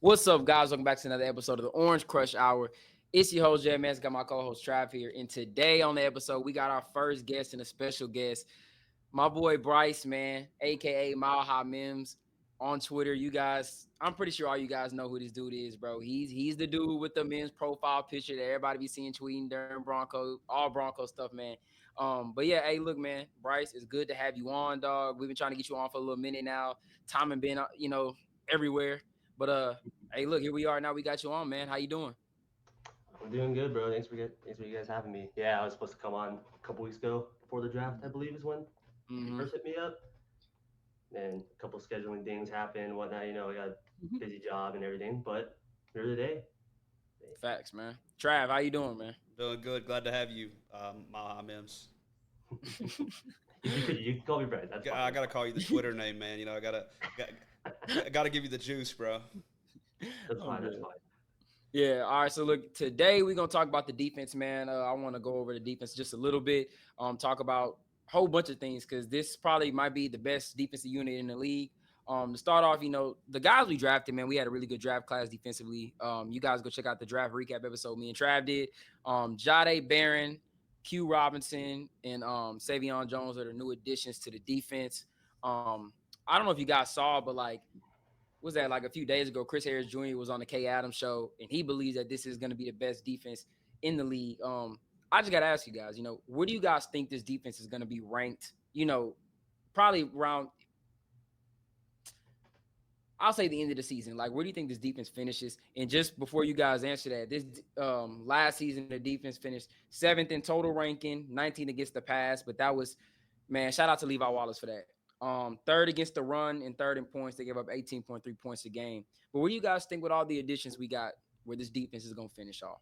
What's up, guys? Welcome back to another episode of the Orange Crush Hour. It's your host, Jay Mans. Got my co-host, Trav, here. And today on the episode, we got our first guest and a special guest, my boy, Bryce, man, a.k.a. Marvin Mims on Twitter. You guys, I'm pretty sure all you guys know who this dude is, bro. He's the dude with the men's profile picture that everybody be seeing tweeting during all Bronco stuff, man. But yeah, hey, look, man, Bryce, it's good to have you on, dog. We've been trying to get you on for a little minute now. Time and been, everywhere. But hey, look, here we are now. We got you on, man. How you doing? I'm doing good, bro. Thanks for you guys having me. Yeah, I was supposed to come on a couple weeks ago before the draft, I believe, is when you Mm-hmm. first hit me up. And a couple scheduling things happened, whatnot. I got a busy job and everything, but here today. Facts, man. Trav, how you doing, man? Doing good. Glad to have you, Marvin Mims. You can call me Brad. That's fine. I That's gotta fine. call you the Twitter name, man. I gotta give you the juice, bro. That's I'm fine. That's good. fine. Yeah. All right. So look, today we're gonna talk about the defense, man. I want to go over the defense just a little bit. Talk about a whole bunch of things because this probably might be the best defensive unit in the league. To start off, the guys we drafted, man, we had a really good draft class defensively. You guys go check out the draft recap episode me and Trav did. Jade Barron, Q Robinson, and Savion Jones are the new additions to the defense. I don't know if you guys saw, but was that like a few days ago? Chris Harris Jr. was on the K Adams show, and he believes that this is going to be the best defense in the league. I just got to ask you guys, where do you guys think this defense is going to be ranked? Probably around, I'll say the end of the season. Like, where do you think this defense finishes? And just before you guys answer that, this last season the defense finished 7th in total ranking, 19th against the pass, but that was, man, shout out to Levi Wallace for that. Third against the run and third in points. They gave up 18.3 points a game. But what do you guys think with all the additions we got where this defense is going to finish off?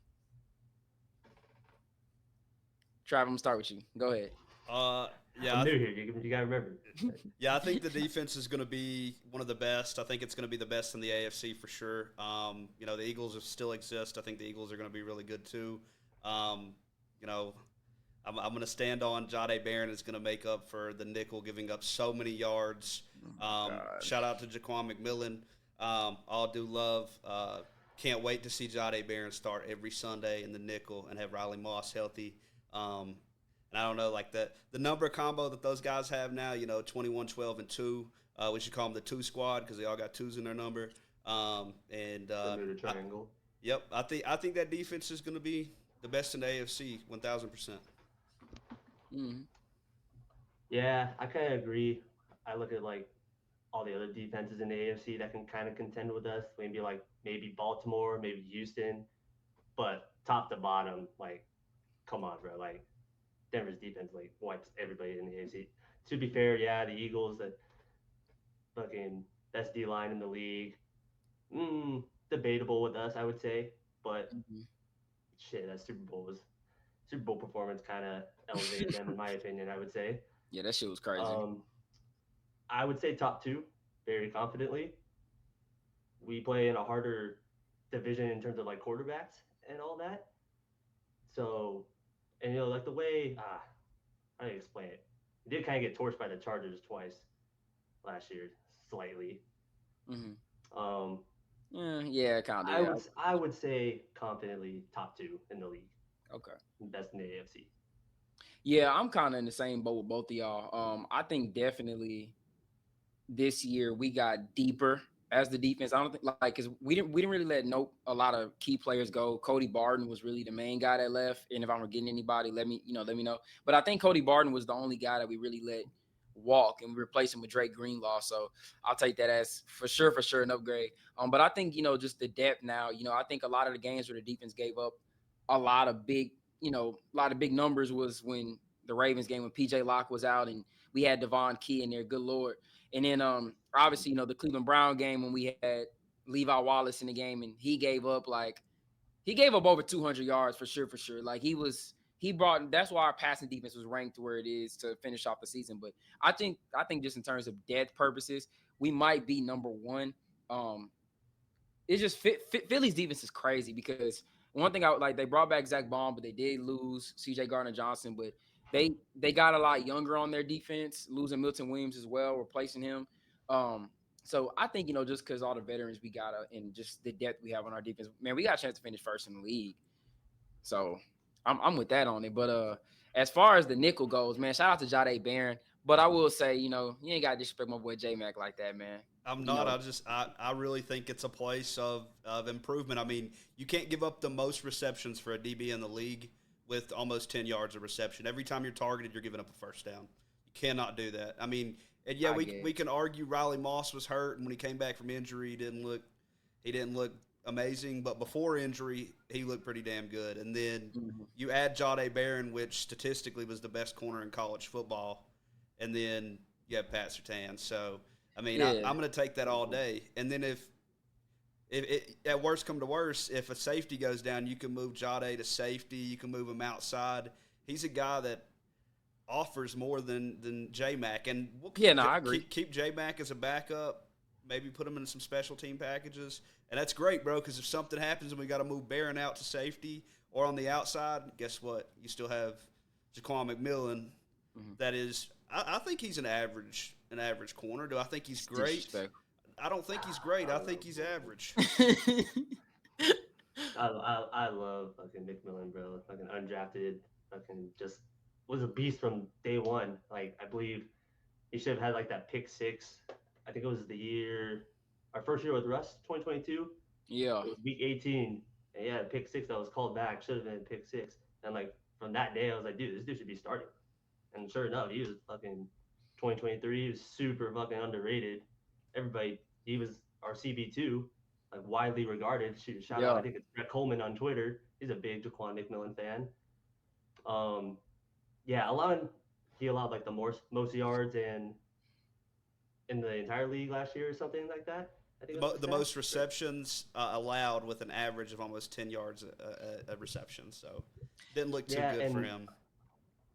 Trav, I'm going to start with you. Go ahead. Uh, I'm yeah, new here. You got to remember. yeah. I think the defense is gonna be one of the best. I think it's gonna be the best in the AFC for sure. The Eagles still exist. I think the Eagles are gonna be really good too. Um, you know, I'm going to stand on Jade Barron is going to make up for the nickel giving up so many yards. God. Shout out to Jaquan McMillan. All do love. Can't wait to see Jade Barron start every Sunday in the nickel and have Riley Moss healthy. And I don't know, like the number combo that those guys have now, 21, 12, and 2. We should call them the 2 squad because they all got 2s in their number. Bermuda Triangle. Yep, I think that defense is going to be the best in the AFC, 1,000%. Mm-hmm. Yeah, I kind of agree. I look at like all the other defenses in the AFC that can kind of contend with us. Maybe Baltimore, maybe Houston, but top to bottom, like, come on, bro. Like, Denver's defense like wipes everybody in the AFC. To be fair, yeah, the Eagles, that fucking best D line in the league. Debatable with us, I would say, but Mm-hmm. shit, that Super Bowl performance kind of elevated them, in my opinion. I would say. Yeah, that shit was crazy. Um, I would say top two, very confidently. We play in a harder division in terms of like quarterbacks and all that. So, and like the way how do you explain it? We did kind of get torched by the Chargers twice last year, slightly. Mm-hmm. Um, Yeah, kind of. I Yeah. would I would say confidently top two in the league, Okay. best in the AFC. Yeah, I'm kind of in the same boat with both of y'all. I think definitely this year we got deeper as the defense. I don't think like because we didn't really let a lot of key players go. Cody Barton was really the main guy that left, and if I'm forgetting anybody, let me know. But I think Cody Barton was the only guy that we really let walk, and we replaced him with Drake Greenlaw. So I'll take that as for sure an upgrade. But I think just the depth now. I think a lot of the games where the defense gave up a lot of big numbers was when the Ravens game when PJ Locke was out and we had Devon Key in there. Good lord. And then obviously, the Cleveland Brown game when we had Levi Wallace in the game and he gave up over 200 yards for sure, for sure. Like he brought that's why our passing defense was ranked where it is to finish off the season. But I think just in terms of depth purposes, we might be number one. It's just Philly's defense is crazy because one thing they brought back Zach Baum, but they did lose CJ Gardner Johnson, but they got a lot younger on their defense, losing Milton Williams as well, replacing him. So I think, just because all the veterans we got and just the depth we have on our defense, man, we got a chance to finish first in the league. So I'm with that on it. But as far as the nickel goes, man, shout out to Jade Barron. But I will say, you ain't got to disrespect my boy J Mac like that, man. I'm not. I really think it's a place of improvement. I mean, you can't give up the most receptions for a DB in the league with almost 10 yards of reception. Every time you're targeted, you're giving up a first down. You cannot do that. I mean, and yeah, we can argue Riley Moss was hurt, and when he came back from injury, he didn't look amazing. But before injury, he looked pretty damn good. And then you add Jade Barron, which statistically was the best corner in college football, and then you have Pat Surtain. So I mean, I'm going to take that all day. And then if at worst come to worst, if a safety goes down, you can move Jade to safety. You can move him outside. He's a guy that offers more than J-Mac. And I agree. Keep J-Mac as a backup. Maybe put him in some special team packages. And that's great, bro, because if something happens and we got to move Barron out to safety or on the outside, guess what? You still have Jaquan McMillan. That is, I think he's an average corner. Do I think he's great? I don't think he's great. I think he's average. I love fucking McMillan, bro. Fucking undrafted, fucking just was a beast from day one. Like, I believe he should have had like that pick six. I think it was our first year with Russ, 2022. Yeah. It was week 18. And yeah, pick six that was called back should have been pick six. And like from that day, I was like, dude, this dude should be starting. And sure enough, he was fucking 2023. He was super fucking underrated. He was our CB2, like widely regarded. Shout out, I think it's Brett Coleman on Twitter. He's a big Jaquan McMillan fan. He allowed like the most yards in the entire league last year or something like that. I think the most receptions allowed with an average of almost 10 yards a reception. So didn't look too good for him.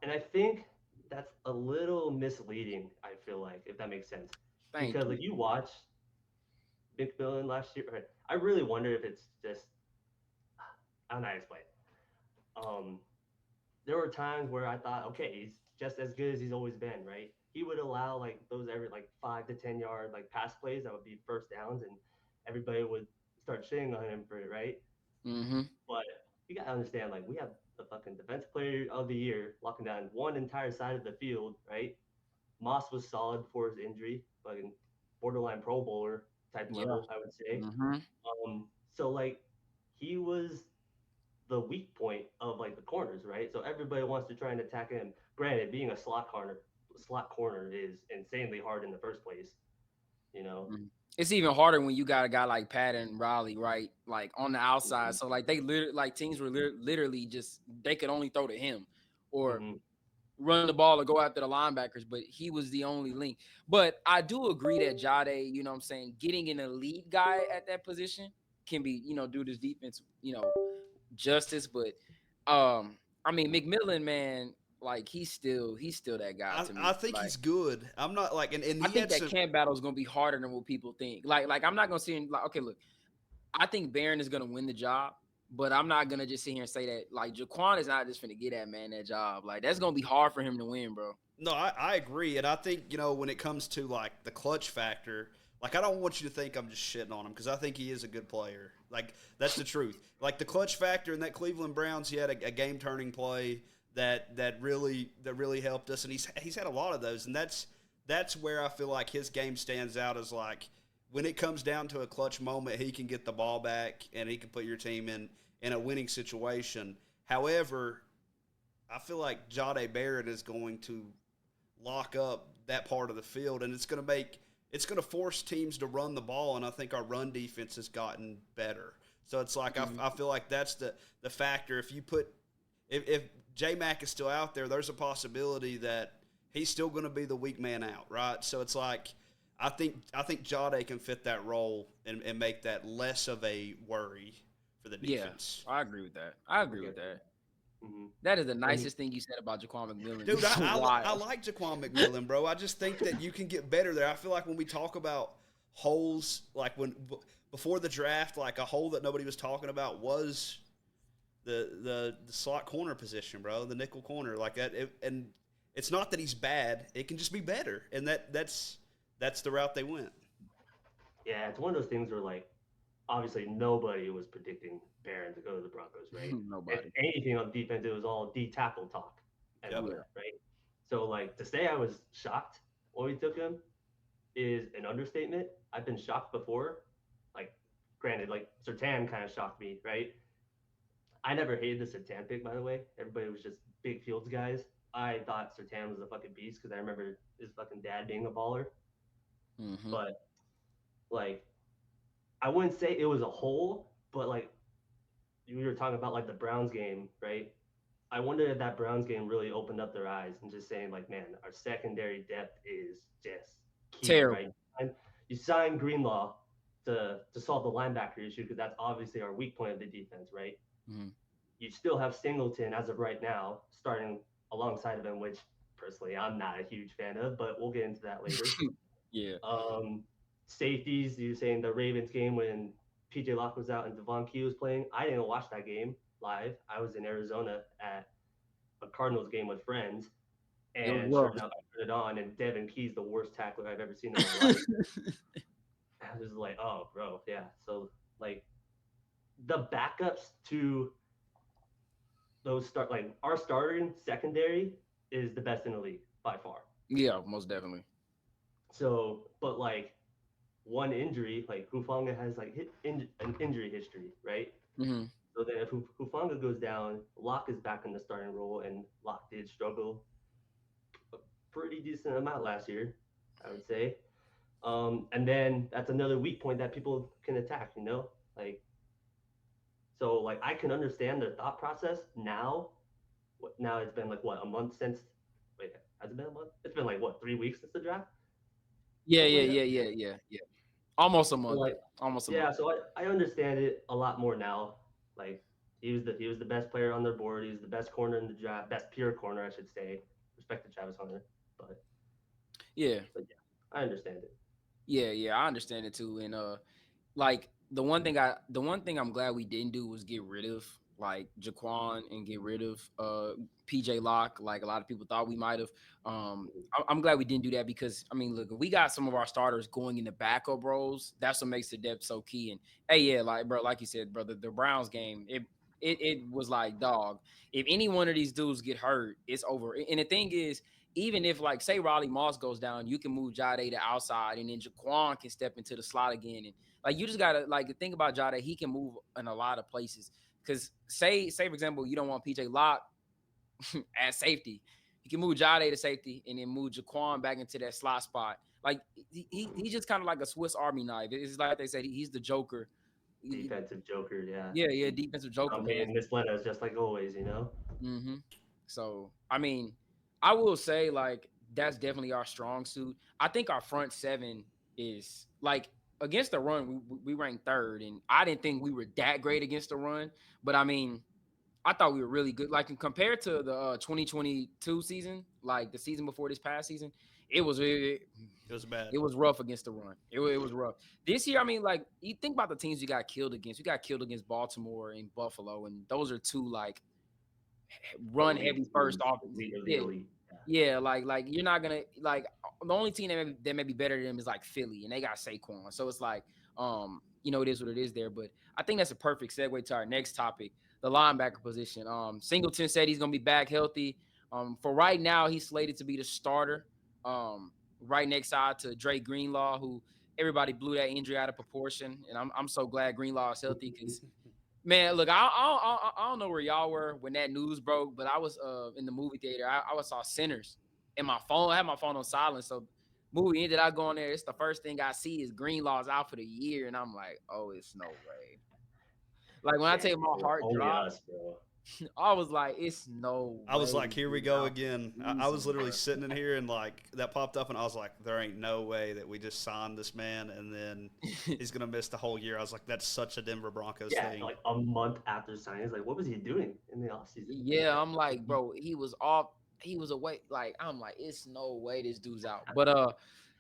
And I think that's a little misleading, I feel like, if that makes sense. Because like you watch McMillan last year, I really wonder if it's just, I don't know how to explain. There were times where I thought, okay, he's just as good as he's always been, right? He would allow like those every like 5 to 10 yard like pass plays that would be first downs, and everybody would start shitting on him for it, right? But you gotta understand, like, we have the fucking defensive player of the year locking down one entire side of the field, right? Moss was solid before his injury, fucking borderline Pro Bowler type level, I would say. So like he was the weak point of like the corners, right? So everybody wants to try and attack him. Granted, being a slot corner is insanely hard in the first place, It's even harder when you got a guy like Pat and Riley, right? Like on the outside. So like teams were literally just, they could only throw to him or run the ball or go after the linebackers, but he was the only link. But I do agree that Jade, getting an elite guy at that position can be, do this defense, justice. But I mean, McMillan, man, like he's still that guy to me. I think he's good. I'm not like, and I think that camp battle is gonna be harder than what people think. Like I'm not gonna sit and like, okay, look, I think Barron is gonna win the job, but I'm not gonna just sit here and say that like Jaquan is not just gonna get that man that job. Like that's gonna be hard for him to win, bro. No, I agree, and I think when it comes to like the clutch factor, like I don't want you to think I'm just shitting on him because I think he is a good player. Like that's the truth. Like the clutch factor in that Cleveland Browns, he had a game turning play that really helped us, and he's had a lot of those, and that's where I feel like his game stands out as like when it comes down to a clutch moment, he can get the ball back and he can put your team in a winning situation. However, I feel like Jade Barrett is going to lock up that part of the field, and it's going to force teams to run the ball, and I think our run defense has gotten better. So it's like I feel like that's the factor. If J-Mac is still out there, there's a possibility that he's still going to be the weak man out, right? So it's like I think Jade can fit that role and make that less of a worry for the defense. Yeah, I agree with that. That is the nicest thing you said about Jaquan McMillan. Dude, I like Jaquan McMillan, bro. I just think that you can get better there. I feel like when we talk about holes, like before the draft, like a hole that nobody was talking about was the slot corner position, bro, the nickel corner, like that. And it's not that he's bad; it can just be better, and that's the route they went. Yeah, it's one of those things where like obviously nobody was predicting Barron to go to the Broncos, right? If Nobody. anything on defense, it was all D tackle talk Yep. Yeah. everywhere, right? So like to say I was shocked when we took him is an understatement. I've been shocked before. Like, granted, like Sertan kind of shocked me, right? I never hated the Sertan pick, by the way. Everybody was just big Fields guys. I thought Sertan was a fucking beast because I remember his fucking dad being a baller. Mm-hmm. But like, I wouldn't say it was a hole, but like we were talking about like the Browns game, right? I wonder if that Browns game really opened up their eyes and just saying like, man, our secondary depth is just key, right? Terrible. And you sign Greenlaw to solve the linebacker issue because that's obviously our weak point of the defense, right? Mm-hmm. You still have Singleton as of right now starting alongside of him, which personally I'm not a huge fan of, but we'll get into that later. Yeah. Um, Safeties, you saying the Ravens game when PJ Locke was out and Devon Key was playing. I didn't watch that game live. I was in Arizona at a Cardinals game with friends, It was and sure rough. enough, I turned it on, and Devin Key's the worst tackler I've ever seen in my life. I was like, oh, bro, yeah. So like the backups to those start like our starting secondary is the best in the league by far. Yeah, most definitely. So, but like one injury, like Hufanga has like an injury history, right? Mm-hmm. So then if Hufanga goes down, Locke is back in the starting role, and Locke did struggle a pretty decent amount last year, I would say. And then that's another weak point that people can attack, you know? Like, so like I can understand their thought process now. Now it's been like what, a month since, wait, has it been a month? It's been like what, 3 weeks since the draft? Yeah, Something yeah, like that. yeah, yeah, yeah, yeah. Almost a So month. like, Almost a yeah, month. so I understand it a lot more now. Like he was the best player on their board. He was the best corner in the draft, best pure corner, I should say. Respect to Travis Hunter, but Yeah. but yeah, I understand it. Yeah, yeah, I understand it too. And like the one thing I'm glad we didn't do was get rid of like Jaquan and get rid of PJ Locke, like a lot of people thought we might have. I'm glad we didn't do that because I mean, look, if we got some of our starters going in the backup roles, that's what makes the depth so key. And hey, yeah, like bro, like you said, brother, the Browns game, it was like, dog, if any one of these dudes get hurt, it's over. And the thing is, even if like say Riley Moss goes down, you can move Jade to outside, and then Jaquan can step into the slot again. And like you just gotta like think about Jada. He can move in a lot of places. Cause say for example, you don't want PJ Locke at safety. You can move Jade to safety and then move Jaquan back into that slot spot. Like he's just kind of like a Swiss Army knife. It's like they said, he's the Joker. Defensive Joker, yeah. Yeah, yeah, defensive Joker, Come man. in, misled us just like always, you know. Mm-hmm. So I mean, I will say like that's definitely our strong suit. I think our front seven is like against the run, we ranked third, and I didn't think we were that great against the run, but I mean, I thought we were really good. Like compared to the 2022 season, like the season before this past season, it was it, It was bad. it was rough against the run. It was rough this year. I mean, like you think about the teams you got killed against. You got killed against Baltimore and Buffalo, and those are two like run Elite heavy first teams, offenses. elite of the Yeah, elite. Yeah. yeah, like you're not gonna like the only team that may be better than them is like Philly, and they got Saquon. So it's like, it is what it is there. But I think that's a perfect segue to our next topic, the linebacker position. Singleton said he's gonna be back healthy. For right now, he's slated to be the starter. Right next side to Dre Greenlaw, who everybody blew that injury out of proportion, and I'm so glad Greenlaw is healthy because man, look, I don't know where y'all were when that news broke, but I was in the movie theater. I saw Sinners, and my phone I had my phone on silent. So movie ended. I go on there. It's the first thing I see is Greenlaw's out for the year, and I'm like, oh, it's no way. Like when I tell Dang, you my bro. heart Only dropped, us, bro. I was like, it's no I was way like, this here we dude's go out for again. the I was season, literally bro. sitting in here and like that popped up, and I was like, there ain't no way that we just signed this man and then he's gonna miss the whole year. I was like, that's such a Denver Broncos Yeah, thing. like a month after signing, it's like, what was he doing in the offseason? Yeah, I'm like, bro, he was off. He was away. Like, I'm like, it's no way this dude's out. But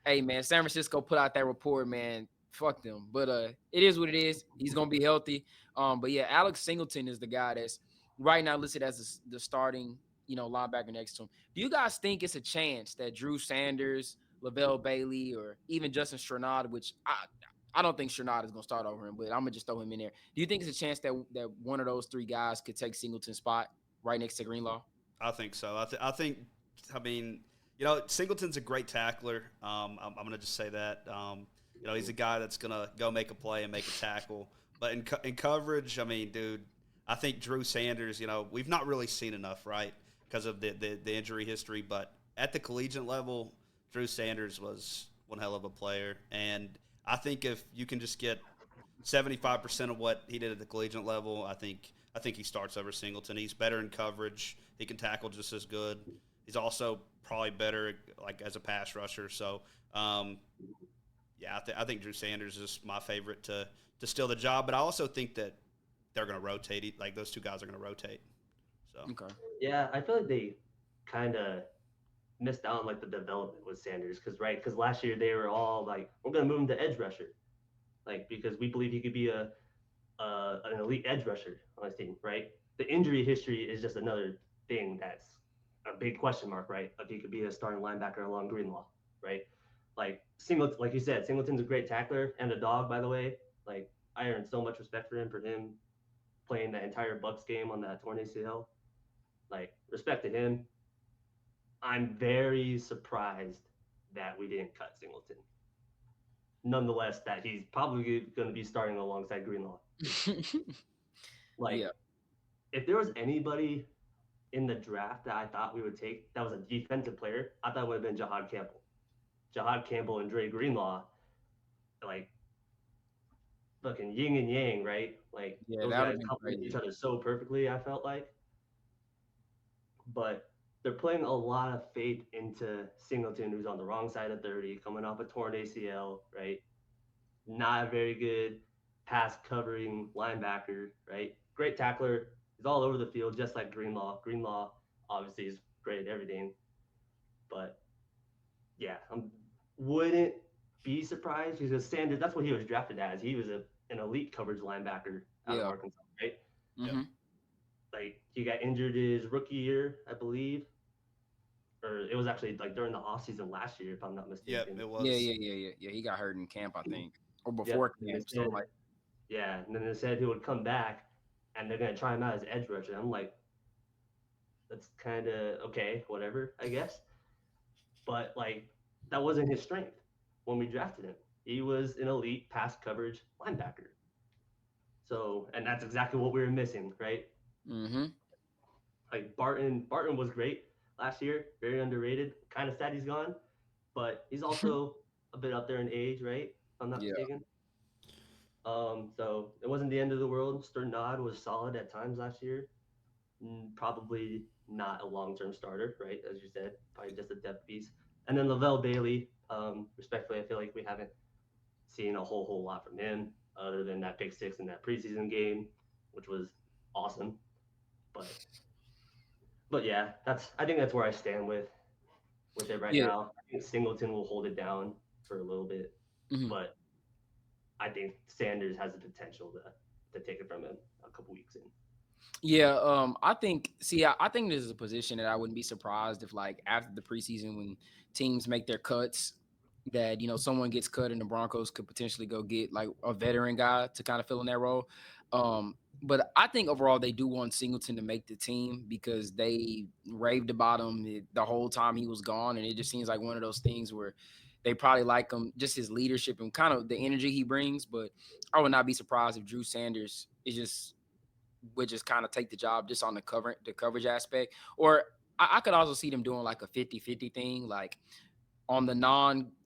hey man, San Francisco put out that report, man. Fuck them. But it is what it is. He's gonna be healthy. But yeah, Alex Singleton is the guy that's right now listed as the starting, linebacker next to him. Do you guys think it's a chance that Drew Sanders, Lavelle Bailey, or even Justin Strnad, which I don't think Sherrod is gonna start over him, but I'm gonna just throw him in there. Do you think it's a chance that one of those three guys could take Singleton's spot right next to Greenlaw? I think so. I think. I mean, Singleton's a great tackler. I'm going to just say that. He's a guy that's going to go make a play and make a tackle. But in coverage, I mean, dude, I think Drew Sanders. We've not really seen enough, right, because of the injury history. But at the collegiate level, Drew Sanders was one hell of a player, and I think if you can just get 75% of what he did at the collegiate level, I think he starts over Singleton. He's better in coverage. He can tackle just as good. He's also probably better like as a pass rusher. So, I think Drew Sanders is my favorite to steal the job. But I also think that they're going to rotate. Like those two guys are going to rotate. So Okay. Yeah, I feel like they kind of missed out on like the development with Sanders because last year they were all like, we're gonna move him to edge rusher, like because we believe he could be an elite edge rusher on his team, right? The injury history is just another thing that's a big question mark, right? If he could be a starting linebacker along Greenlaw, right? Like you said, Singleton's a great tackler and a dog, by the way. Like I earned so much respect for him playing that entire Bucks game on that torn ACL. Like respect to him. I'm very surprised that we didn't cut Singleton. Nonetheless, that he's probably going to be starting alongside Greenlaw. Like, Yeah. if there was anybody in the draft that I thought we would take that was a defensive player, I thought it would have been Jahad Campbell. Jahad Campbell and Dre Greenlaw, like fucking yin and yang, right? Like Yeah, those that would guys have been complement each crazy. other so perfectly, I felt like. But they're putting a lot of faith into Singleton, who's on the wrong side of 30, coming off a torn ACL, right? Not a very good pass covering linebacker, right? Great tackler. He's all over the field, just like Greenlaw. Greenlaw obviously is great at everything, but yeah, I wouldn't be surprised because Sanders, that's what he was drafted as. He was an elite coverage linebacker out of Yeah. Arkansas, right? Mm-hmm. Like he got injured his rookie year, I believe, or it was actually like during the offseason last year, if I'm not yep, mistaken. it Yeah, was. yeah, yeah, yeah, yeah. He got hurt in camp, I think, or Yep. before And they camp. So said, like, yeah, and then they said he would come back, and they're gonna try him out as edge rusher. I'm like, that's kind of okay, whatever, I guess. But like, that wasn't his strength when we drafted him. He was an elite pass coverage linebacker. So, and that's exactly what we were missing, right? mm-hmm. Like Barton was great last year, very underrated. Kind of sad he's gone, but he's also a bit up there in age, right? If I'm not Yeah. mistaken. So it wasn't the end of the world. Sternad was solid at times last year. Probably not a long-term starter, right? As you said, probably just a depth piece. And then Lavelle Bailey, respectfully, I feel like we haven't seen a whole lot from him other than that pick six in that preseason game, which was awesome. But yeah, I think that's where I stand with it right Yeah. now. I think Singleton will hold it down for a little bit, Mm-hmm. but I think Sanders has the potential to take it from him a couple weeks in. Yeah, I think. See, I think this is a position that I wouldn't be surprised if, like, after the preseason, when teams make their cuts, that someone gets cut and the Broncos could potentially go get like a veteran guy to kind of fill in that role. But I think overall they do want Singleton to make the team because they raved about him the whole time he was gone, and it just seems like one of those things where they probably like him, just his leadership and kind of the energy he brings. But I would not be surprised if Drew Sanders is just would just kind of take the job just on the coverage aspect. Or I could also see them doing like a 50-50 thing, like on the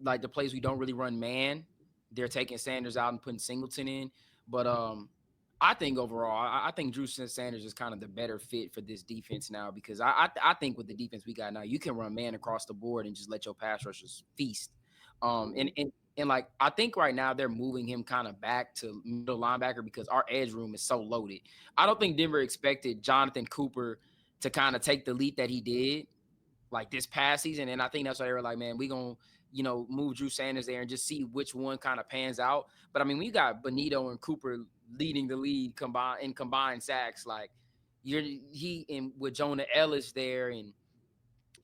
like the plays we don't really run man, they're taking Sanders out and putting Singleton in. But I think overall, I think Drew Sanders is kind of the better fit for this defense now because I think with the defense we got now, you can run man across the board and just let your pass rushers feast. And like I think right now they're moving him kind of back to middle linebacker because our edge room is so loaded. I don't think Denver expected Jonathan Cooper to kind of take the leap that he did like this past season. And I think that's why they were like, man, we gonna, move Drew Sanders there and just see which one kind of pans out. But I mean, when you got Benito and Cooper leading the league combined sacks, like he and with Jonah Ellis there, and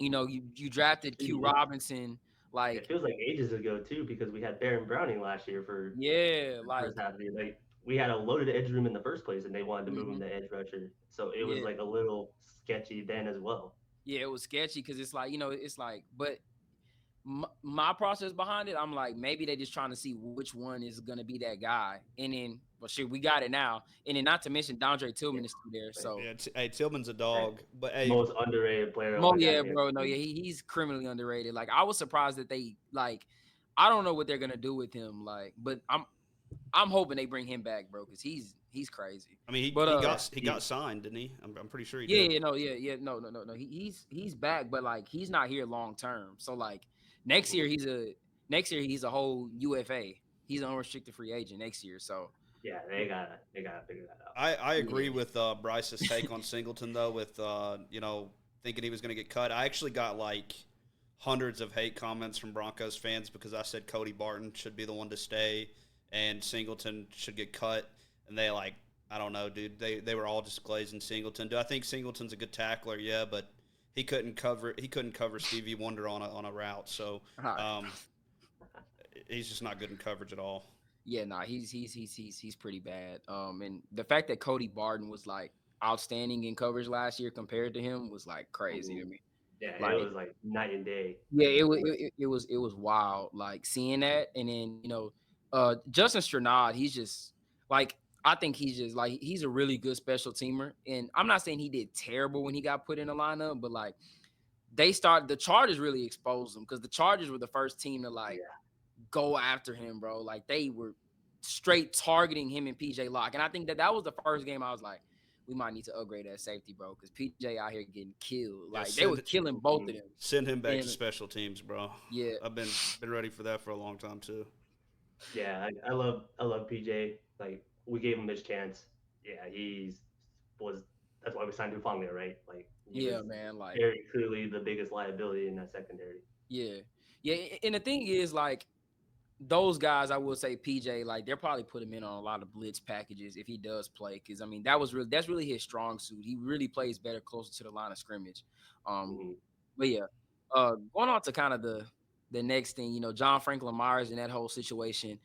you drafted Q Yeah. Robinson Like, it feels like ages ago too, because we had Baron Browning last year for yeah, the like, first half of the year. Like we had a loaded edge room in the first place, and they wanted to move him mhm, to edge rusher, so it was yeah, like a little sketchy then as well. yeah, it was sketchy because it's like, it's like, but my process behind it, I'm like, maybe they just trying to see which one is gonna be that guy, and then, well, shit, we got it now, and then not to mention Dondre Yeah, Tillman is still there, like, so Yeah, hey, Tillman's a hey, dog, but hey, most underrated player on Mo, the yeah, goddamn bro, no, yeah, team. he's criminally underrated. Like, I was surprised that they like, I don't know what they're gonna do with him, like, but I'm hoping they bring him back, bro, because he's crazy. I mean But Yeah, he got signed, didn't he? I'm pretty sure he yeah, did. yeah, no, yeah, no. He's back, but like he's not here long term. So like next year mhm. he's a whole UFA. He's an unrestricted free agent next year. So Yeah, they gotta figure that out. I agree yeah, with Bryce's take on Singleton though, with thinking he was going to get cut. I actually got like hundreds of hate comments from Broncos fans because I said Cody Barton should be the one to stay and Singleton should get cut, and they like, I don't know, dude. They were all just glazing Singleton. Do I think Singleton's a good tackler? Yeah, but he couldn't cover Stevie Wonder on a route, so all right. um, he's just not good in coverage at all. Yeah, nah, he's pretty bad. And the fact that Cody Barton was like outstanding in coverage last year compared to him was like crazy to Mhm. me. Yeah, it Like, was like night and day. yeah, Like, it was wild. Like seeing that, and then Justin Stranad, he's just like, I think he's just like, he's a really good special teamer. And I'm not saying he did terrible when he got put in the lineup, but like the Chargers really exposed him because the Chargers were the first team to like yeah, go after him, bro. Like they were straight targeting him and PJ Locke, and I think that was the first game I was like, we might need to upgrade that safety, bro, because PJ out here getting killed. Yeah, Like they were killing both of mhm. them. send him back to And special teams, bro. yeah, I've been ready for that for a long time too. Yeah, I love PJ. Like we gave him his chance. Yeah, was that's why we signed Hufanga, right? Like he yeah, was man. Like, very clearly the biggest liability in that secondary. yeah, yeah. And the thing is, like, those guys, I will say PJ, like, they'll probably put him in on a lot of blitz packages if he does play. Because I mean, that's really his strong suit. He really plays better closer to the line of scrimmage. Um, Hmm. but yeah, going on to kind of the next thing, John Franklin-Myers and that whole situation.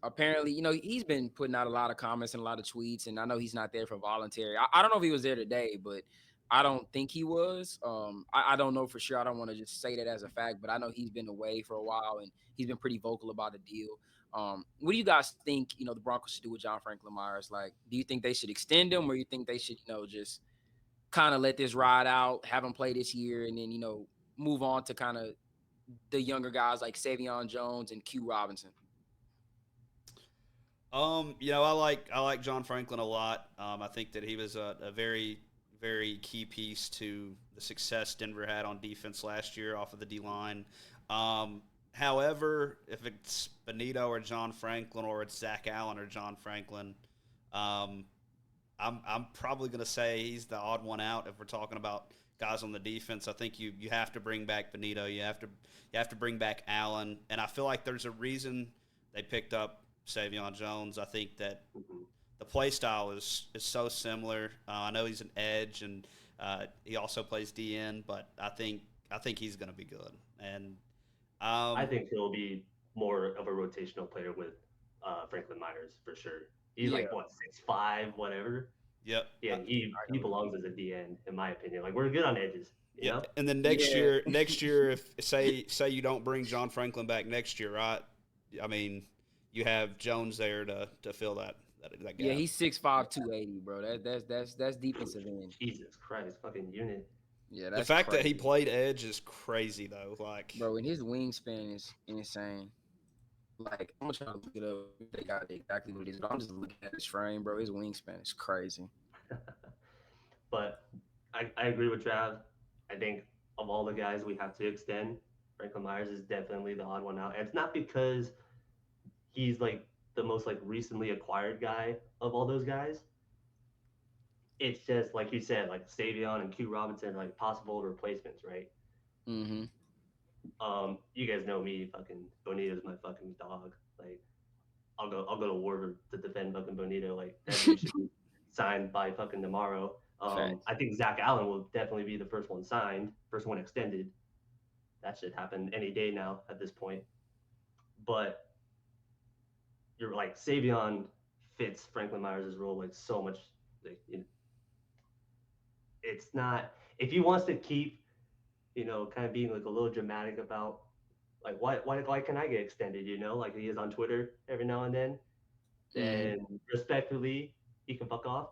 Apparently, he's been putting out a lot of comments and a lot of tweets, and I know he's not there for voluntary. I don't know if he was there today, but I don't think he was. I don't know for sure. I don't want to just say that as a fact, but I know he's been away for a while and he's been pretty vocal about the deal. What do you guys think, the Broncos should do with John Franklin-Myers? Like, do you think they should extend him, or you think they should, just kind of let this ride out, have him play this year, and then, move on to kind of the younger guys like Savion Jones and Q Robinson? I like John Franklin a lot. I think that he was a very, very key piece to the success Denver had on defense last year off of the D line. However, if it's Benito or John Franklin, or it's Zach Allen or John Franklin, um, I'm probably going to say he's the odd one out if we're talking about guys on the defense. I think you have to bring back Benito. You have to bring back Allen, and I feel like there's a reason they picked up Savion Jones. I think that Hmm. the play style is so similar. I know he's an edge, and he also plays DN, but I think he's going to be good. And I um, think he'll be more of a rotational player with Franklin Myers for sure. He's Yeah, like what 6'5", whatever. yep, Yeah, he belongs as a DN in my opinion. Like we're good on edges, you yep. know. And then yeah, next year, if say you don't bring John Franklin back next year, right? I mean, you have Jones there to fill that yeah. gap. He's 6'5", 280, bro. That's defensive end. Jesus Christ, fucking unit. Yeah, The that's fact that he crazy, played edge is crazy, though. Like, bro. And his wingspan is insane. Like, I'm gonna try to look it up. If they got exactly what it is, but I'm just looking at his frame, bro. His wingspan is crazy. But I agree with Trav. I think of all the guys we have to extend, Franklin Myers is definitely the odd one out. And it's not because he's like the most like recently acquired guy of all those guys. It's just like you said, like Savion and Q Robinson are like possible replacements, right? Mm-hmm. You guys know me, fucking Bonito's my fucking dog. Like I'll go to war to defend fucking Bonito. Like that dude should be signed by fucking tomorrow. Facts. I think Zach Allen will definitely be the first one signed, first one extended. that should happen any day now at this point. But you're like Savion fits Franklin-Meyers' role like so much. Like, it's not if he wants to keep, kind of being like a little dramatic about like why can I get extended, like he is on Twitter every now and then, then respectfully he can fuck off.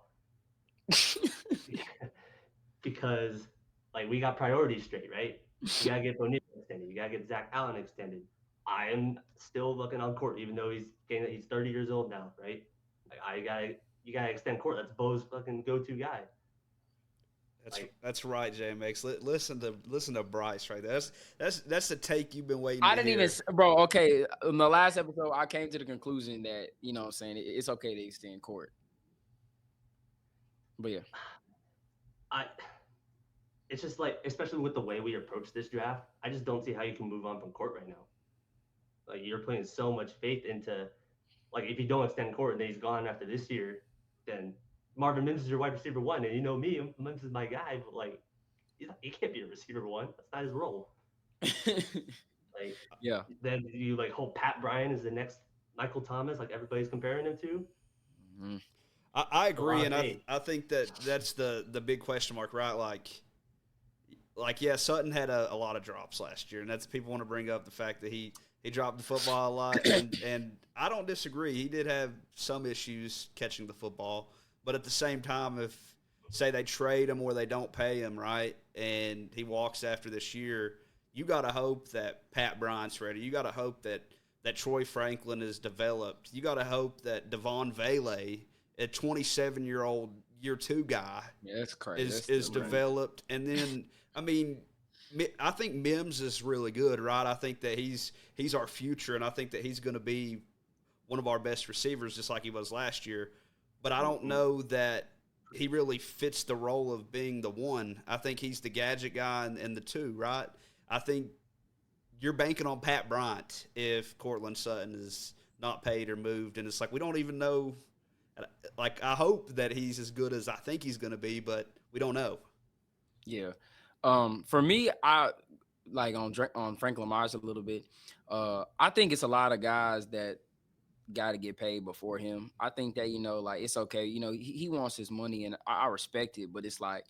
Because like we got priorities straight, right? You gotta get Bonilla extended. You gotta get Zach Allen extended. I am still looking on Court, even though he's 30 years old now, right? Like you gotta extend Court. That's Bo's fucking go-to guy. That's right, JMX. Listen to Bryce right there. That's the take you've been waiting. I didn't even, bro. Okay, in the last episode, I came to the conclusion that what I'm saying, it's okay to extend Court. But yeah, it's just like, especially with the way we approach this draft, I just don't see how you can move on from Court right now. Like you're putting so much faith into, like if you don't extend Court and then he's gone after this year, then Marvin Mims is your wide receiver one, and me, Mims is my guy, but like he can't be a receiver one. That's not his role. Like yeah. Then you like hope Pat Bryant is the next Michael Thomas, like everybody's comparing him to. Mm-hmm. I agree, and I think that's the big question mark, right? Like yeah, Sutton had a lot of drops last year, and that's people want to bring up the fact that he dropped the football a lot, and I don't disagree. He did have some issues catching the football. But at the same time, if, say, they trade him or they don't pay him, right, and he walks after this year, you got to hope that Pat Bryant's ready. You got to hope that Troy Franklin is developed. You got to hope that Devon Vele, a 27-year-old year two guy, that's crazy. is developed. And then, I mean, I think Mims is really good, right? I think that he's our future, and I think that he's going to be one of our best receivers just like he was last year. But I don't know that he really fits the role of being the one. I think he's the gadget guy and the two, right? I think you're banking on Pat Bryant if Courtland Sutton is not paid or moved. And it's like we don't even know. Like I hope that he's as good as I think he's going to be, but we don't know. Yeah. For me, I like on Franklin-Meyers a little bit. I think it's a lot of guys that got to get paid before him. I think that, like it's okay. He wants his money and I respect it, but it's like,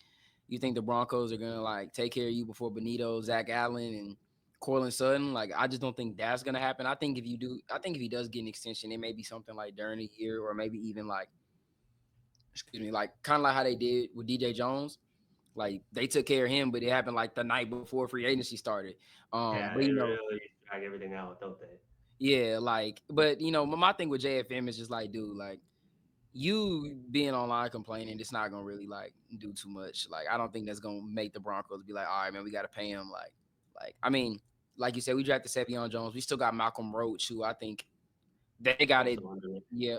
you think the Broncos are going to like take care of you before Benito, Zach Allen, and Courtland Sutton? Like, I just don't think that's going to happen. I think if he does get an extension, it may be something like during the year or maybe even like kind of like how they did with DJ Jones. Like they took care of him, but it happened like the night before free agency started. But they really drag everything out, don't they? Yeah, but my thing with JFM is just like, dude, like you being online complaining, it's not gonna really like do too much. Like, I don't think that's gonna make the Broncos be like, all right, man, we gotta pay him. Like I mean, like you said, we drafted Savion Jones. We still got Malcolm Roach, who I think they got it. Yeah,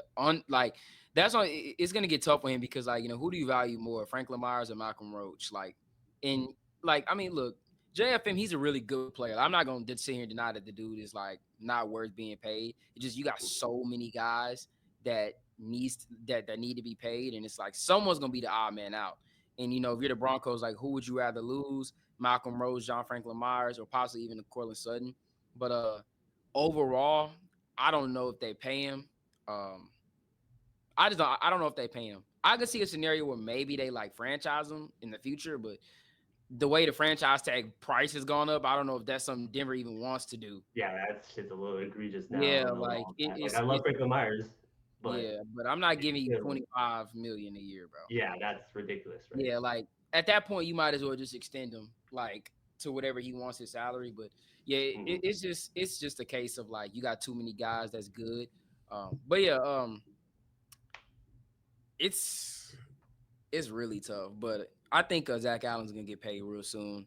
that's why it's gonna get tough for him because who do you value more, Franklin-Meyers or Malcolm Roach? I mean, look. JFM, he's a really good player. I'm not going to sit here and deny that the dude is like not worth being paid. It's just you got so many guys that need to be paid, and it's like someone's going to be the odd man out. And if you're the Broncos, like who would you rather lose? Malcolm Roach, John Franklin-Myers, or possibly even Courtland Sutton? But overall, I don't know if they pay him. I don't know if they pay him. I could see a scenario where maybe they like franchise him in the future, but the way the franchise tag price has gone up, I don't know if that's something Denver even wants to do. Yeah, that shit's a little egregious now. Yeah, I love Franklin-Myers, but but I'm not giving you $25 million a year, bro. Yeah, that's ridiculous, right? Yeah, like at that point, you might as well just extend him like to whatever he wants his salary. But yeah, it's just a case of like you got too many guys that's good. But yeah, it's really tough, but I think Zach Allen's gonna get paid real soon.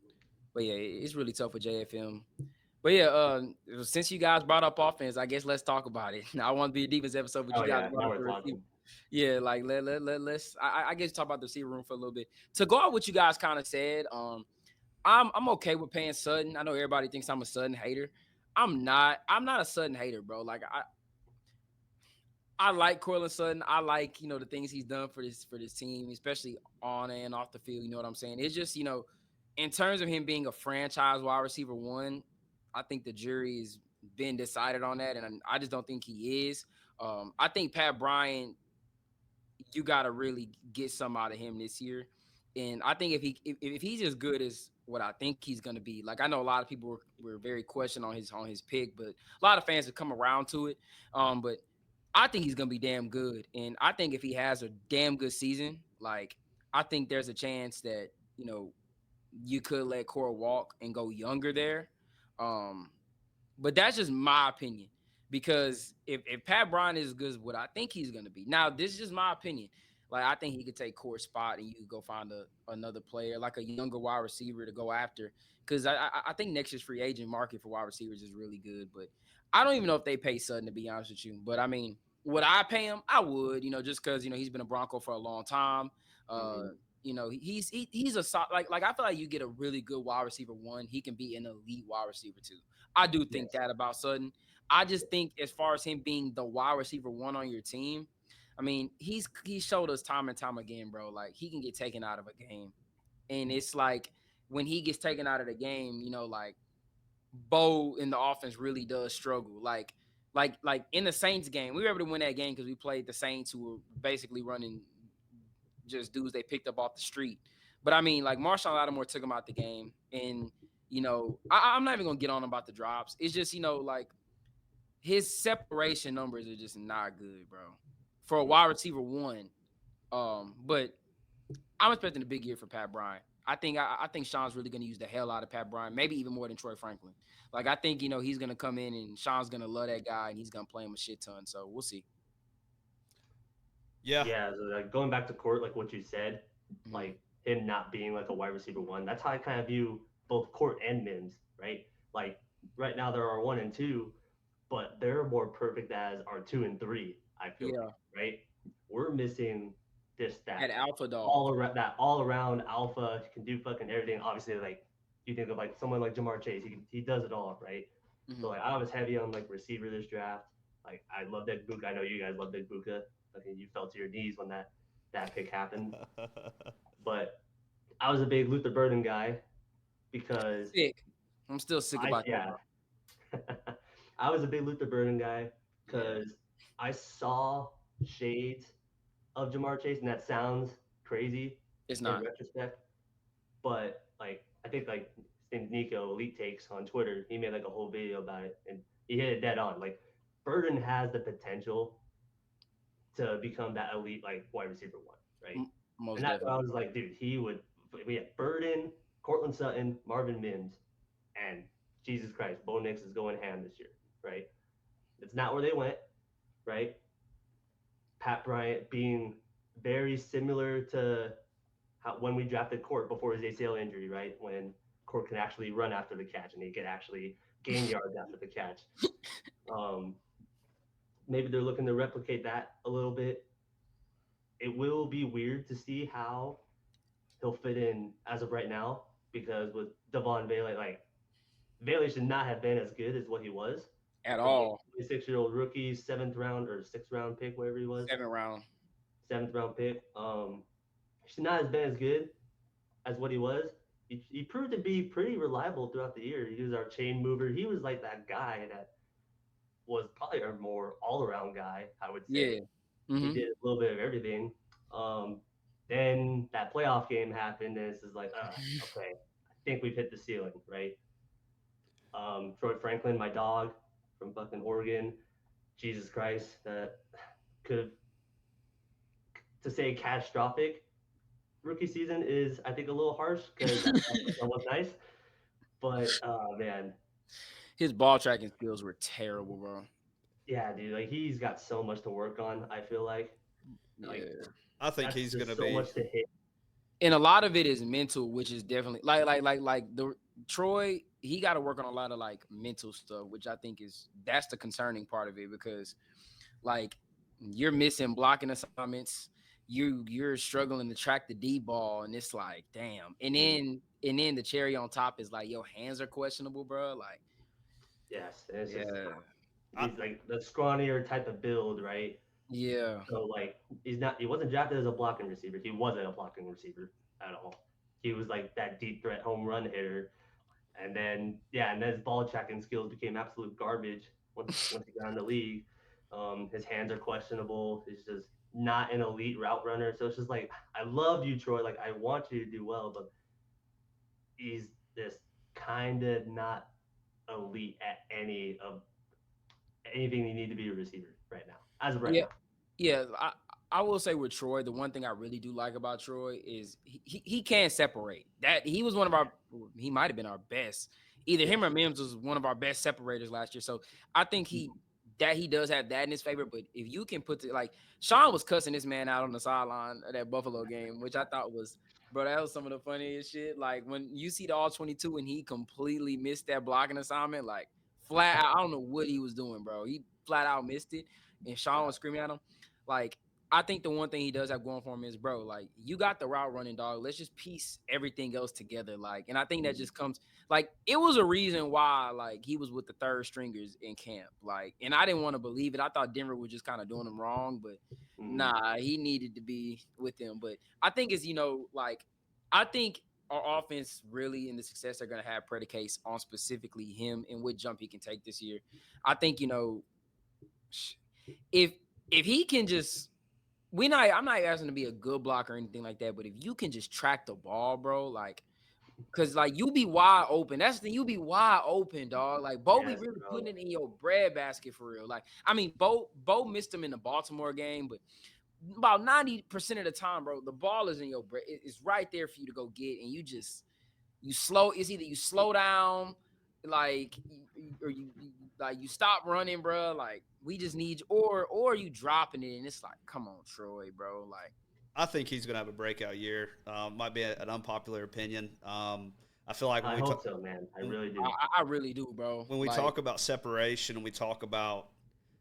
But yeah, it's really tough with JFM. But yeah, since you guys brought up offense, I guess let's talk about it. I want to be a defense episode, but you guys brought up the receiver. Yeah, like let's. I guess talk about the receiver room for a little bit. To go out what you guys kind of said, I'm okay with paying Sutton. I know everybody thinks I'm a Sutton hater. I'm not a Sutton hater, bro. Like I like Courtland Sutton. I like, the things he's done for this team, especially on and off the field. You know what I'm saying? It's just, in terms of him being a franchise wide receiver one, I think the jury's been decided on that, and I just don't think he is. I think Pat Bryant, you got to really get some out of him this year. And I think if he's as good as what I think he's going to be, like I know a lot of people were very questioned on his pick, but a lot of fans have come around to it. But I think he's going to be damn good, and I think if he has a damn good season, like I think there's a chance that you could let Cora walk and go younger there. Um, but that's just my opinion. Because if Pat Bryant is as good as what I think he's gonna be, now this is just my opinion. Like I think he could take Court's spot and you could go find another player, like a younger wide receiver to go after. Because I think next year's free agent market for wide receivers is really good. But I don't even know if they pay Sutton, to be honest with you. But I mean, would I pay him? I would, just because he's been a Bronco for a long time. Uh, Mm-hmm. He's a like I feel like you get a really good wide receiver one, he can be an elite wide receiver two. I do think Yes. that about Sutton. I just think as far as him being the wide receiver one on your team, I mean, he showed us time and time again, bro. Like he can get taken out of a game. And it's like when he gets taken out of the game, like Bo in the offense really does struggle. Like in the Saints game, we were able to win that game because we played the Saints who were basically running just dudes they picked up off the street. But I mean, like Marshawn Lattimore took him out the game, and I'm not even gonna get on about the drops. It's just like his separation numbers are just not good, bro, for a wide receiver one. But I'm expecting a big year for Pat Bryant. I think Sean's really gonna use the hell out of Pat Bryant, maybe even more than Troy Franklin. Like I think he's gonna come in and Sean's gonna love that guy and he's gonna play him a shit ton. So we'll see. Yeah. Yeah, so like going back to Court, like what you said, Mhm. like him not being like a wide receiver one. That's how I kind of view both Court and Mims, right? Like right now there are one and two, but they're more perfect as our two and three. I feel like, Yeah, right? We're missing this that that alpha dog. all around alpha can do fucking everything. Obviously, like you think of like someone like Jamar Chase, he does it all, right? So Mhm. like I was heavy on like receiver this draft. Like I love Dick Buka. I know you guys love Dick Buka. I think you fell to your knees when that pick happened. But I was a big Luther Burden guy because Sick. I'm still sick I about that, yeah bro. I was a big Luther Burden guy Yeah, because I saw shades of Jamar Chase, and that sounds crazy it's in not retrospect. But like I think like his name's Nico Elite Takes on Twitter. He made like a whole video about it, and he hit it dead on. Like Burden has the potential to become that elite like wide receiver one, right? And most that's why I definitely. was like, dude, he would. We had Burden, Cortland Sutton, Marvin Mims, and Jesus Christ, Bo Nix is going ham this year, right? It's not where they went, right? Pat Bryant being very similar to when we drafted Court before his ACL injury, right? When Court can actually run after the catch and he can actually gain yards after the catch. Um, Maybe they're looking to replicate that a little bit. It will be weird to see how he'll fit in as of right now because with Devon Bailey, like Bailey should not have been as good as what he was At for being all. a 26-year-old rookie, seventh round or sixth round pick, whatever he was, 7th round. seventh round pick. He should not have been as good as what he was. He proved to be pretty reliable throughout the year. He was our chain mover. He was like that guy that was probably our more all around guy, I would say. Yeah. He Hmm. did a little bit of everything. Um, then that playoff game happened, and it's just like, okay, I think we've hit the ceiling, right? Troy Franklin, my dog from fucking Oregon, Jesus Christ, that could to say catastrophic rookie season is I think a little harsh because that's almost nice. But man, His ball tracking skills were terrible, bro. yeah, dude, like he's got so much to work on. I feel like Yeah. I think that's he's going just to so be. much to hit. And a lot of it is mental, which is definitely like the Troy. He got to work on a lot of like mental stuff, which I think that's the concerning part of it because like you're missing blocking assignments. You're struggling to track the D ball, and it's like damn. And then the cherry on top is like your hands are questionable, bro. Like Yes, and it's just yeah, I, he's like the scrawnier type of build, right? yeah, So like he wasn't drafted as a blocking receiver. He wasn't a blocking receiver at all. He was like that deep threat home run hitter, And then his ball tracking skills became absolute garbage once he got in the league. His hands are questionable. He's just not an elite route runner. So it's just like, I love you, Troy. Like, I want you to do well, but he's this kind of not elite at anything you need to be a receiver right now, as of right Yeah, now. yeah. I will say with Troy, the one thing I really do like about Troy is he can separate. That he was one of our, he might have been our best. Either him or Mims was one of our best separators last year. So I think he does have that in his favor. But if you can put like Sean was cussing this man out on the sideline of that Buffalo game, which I thought was, bro, that was some of the funniest shit. Like when you see the all 22 and he completely missed that blocking assignment, like flat out, I don't know what he was doing, bro. He flat out missed it, and Sean was screaming at him. Like, I think the one thing he does have going for him is, bro, like, you got the route running, dog. Let's just piece everything else together. Like, and I think that just comes, like, it was a reason why, like, he was with the third stringers in camp. Like, and I didn't want to believe it. I thought Denver was just kind of doing him wrong, but nah, he needed to be with them. But I think it's, like, I think our offense really and the success they're going to have predicates on specifically him and what jump he can take this year. I think, if he can just, I'm not asking to be a good blocker or anything like that, but if you can just track the ball, bro, like, cause like you be wide open. That's the thing, you be wide open, dog. Like Bo be really putting it in your bread basket for real. Like, I mean, Bo missed him in the Baltimore game, but about 90% of the time, bro, the ball is in your bread. It's right there for you to go get, and you slow. It's either you slow down, like, or you like you stop running, bro. Like we just need, or you dropping it, and it's like, come on, Troy, bro. Like I think he's going to have a breakout year. Might be an unpopular opinion. I feel like I hope so, man. I really do. I really do, bro. When we like, talk about separation and we talk about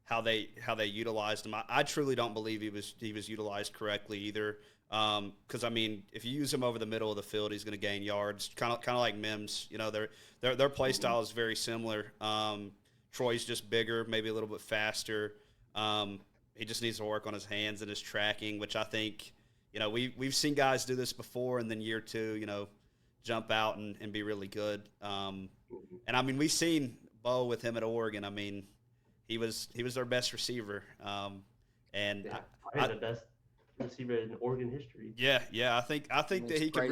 how they utilized him, I truly don't believe he was utilized correctly either. Because I mean, if you use him over the middle of the field, he's going to gain yards, kind of like Mims. You know, their play style is very similar. Troy's just bigger, maybe a little bit faster. He just needs to work on his hands and his tracking, which I think, we've seen guys do this before, and then year two, jump out and be really good. And I mean, we've seen Bo with him at Oregon. I mean, he was their best receiver. And probably the best receiver in Oregon history. Yeah. I think that he can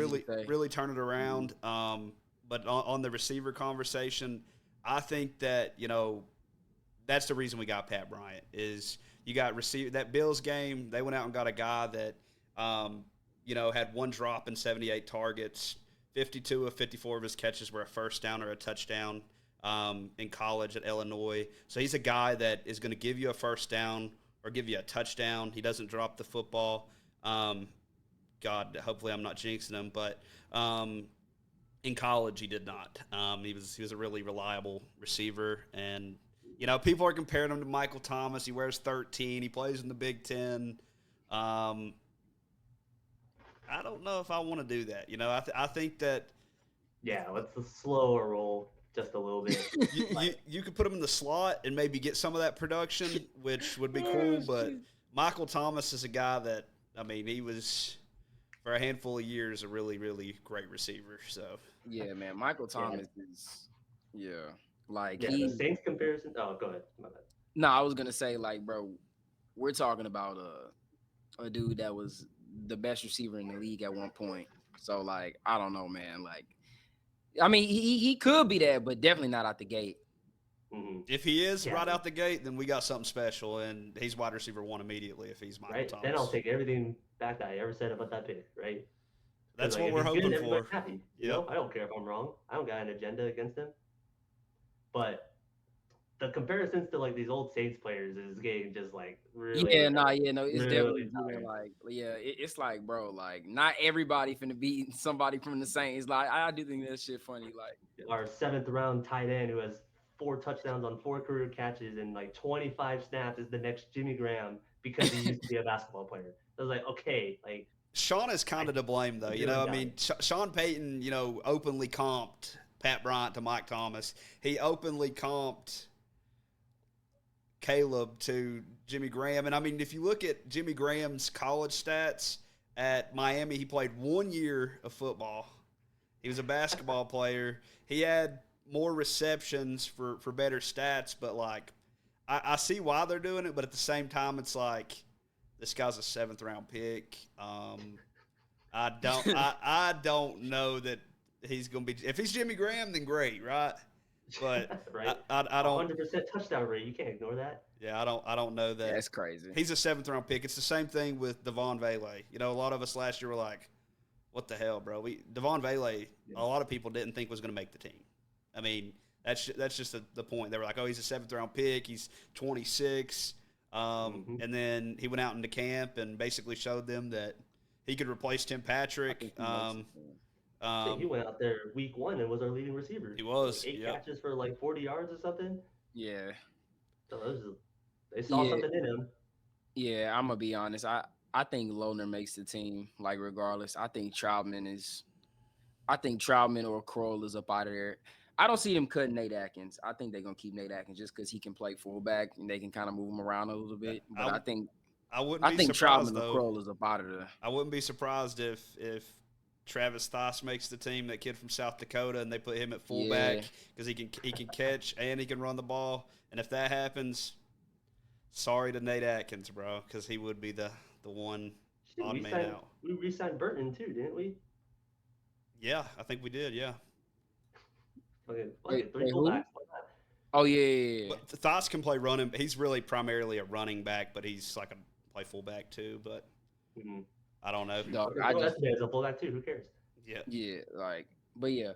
really turn it around. But on the receiver conversation, I think that that's the reason we got Pat Bryant is you got that Bills game. They went out and got a guy that had one drop and 78 targets. 52 of 54 of his catches were a first down or a touchdown in college at Illinois. So he's a guy that is going to give you a first down or give you a touchdown. He doesn't drop the football. God, hopefully I'm not jinxing him, but in college he did not. He was a really reliable receiver, and people are comparing him to Michael Thomas. He wears 13. He plays in the Big Ten. I don't know if I want to do that. I think that. Yeah, let's slow a roll just a little bit. You could put him in the slot and maybe get some of that production, which would be cool. But Michael Thomas is a guy that, I mean, he was, for a handful of years, a really, really great receiver. So yeah, man, Michael Thomas is, like the Saints comparison. Oh, go ahead. My bad. No, I was gonna say, like, bro, we're talking about a dude that was the best receiver in the league at one point. So, like, I don't know, man. Like, I mean, he could be that, but definitely not out the gate. Mm-hmm. If he is right out the gate, then we got something special, and he's wide receiver one immediately if he's Michael Thomas. Then I'll take everything back that I ever said about that pick, right? That's what we're hoping for. Happy. I don't care if I'm wrong. I don't got an agenda against him. But the comparisons to like these old Saints players is getting just like really. It's really definitely like, it's like, bro, like not everybody finna beat somebody from the Saints. Like, I do think that shit funny. Like our 7th round tight end who has 4 touchdowns on 4 career catches and like 25 snaps is the next Jimmy Graham because he used to be a basketball player. I was like, okay, like Sean is kind of to blame though. I mean, Sean Payton, openly comped Pat Bryant to Mike Thomas. He openly comped Caleb to Jimmy Graham. And I mean, if you look at Jimmy Graham's college stats at Miami, he played 1 year of football He was a basketball player. He had more receptions for better stats, but like I see why they're doing it, but at the same time, it's like this guy's a 7th-round pick. I don't know that he's gonna be. If he's Jimmy Graham, then great, right? But right. I don't. 100% touchdown rate. You can't ignore that. Yeah, I don't know that. That's crazy. He's a 7th-round pick. It's the same thing with Devon Vele. You know, a lot of us last year were like, "What the hell, bro?" Devon Vele, a lot of people didn't think was going to make the team. I mean, that's just the point. They were like, "Oh, he's a 7th-round pick. He's 26." And then he went out into camp and basically showed them that he could replace Tim Patrick. He went out there week 1 and was our leading receiver. He was like 8 catches for like 40 yards or something. Yeah. So they saw something in him. Yeah, I'm gonna be honest. I think Lohner makes the team, like regardless. I think Troutman or Kroll is up out of there. I don't see them cutting Nate Atkins. I think they're gonna keep Nate Atkins just because he can play fullback and they can kind of move him around a little bit. But I think Troutman or Kroll is up out of there. I wouldn't be surprised if Travis Thoss makes the team, that kid from South Dakota, and they put him at fullback because he can catch and he can run the ball. And if that happens, sorry to Nate Atkins, bro, because he would be the one odd man out. We re-signed Burton too, didn't we? Yeah, I think we did. Yeah. Okay, 3 fullbacks. Oh yeah. But Thoss can play running. He's really primarily a running back, but he's like a play fullback too. But I don't know. Dog, as a fullback too. Who cares? Yeah. Yeah. But yeah.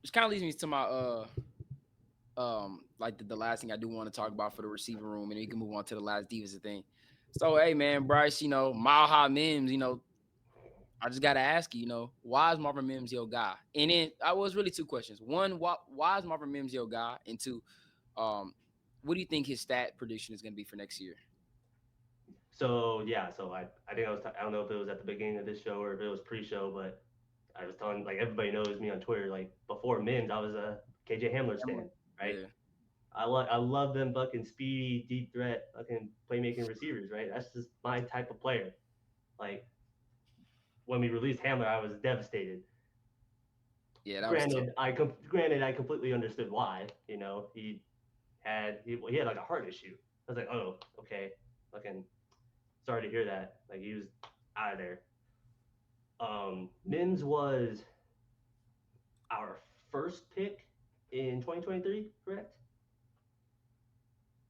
Which kind of leads me to my like the last thing I do want to talk about for the receiver room, and then you can move on to the last defensive thing. So hey man, Bryce, Marvin Mims, I just gotta ask you, why is Marvin Mims your guy? And then I was really 2 questions. One, why is Marvin Mims your guy? And 2, what do you think his stat prediction is gonna be for next year? So I think I don't know if it was at the beginning of this show or if it was pre-show, but I was telling, like, everybody knows me on Twitter. Like, before Mims, I was a KJ Hamler stan, right? Yeah. I love them fucking speedy, deep threat, fucking playmaking receivers, right? That's just my type of player. Like, when we released Hamler, I was devastated. Yeah, granted, I completely understood why. He had like a heart issue. I was like, oh, okay, fucking sorry to hear that. Like, he was out of there. Mims was our first pick in 2023, correct?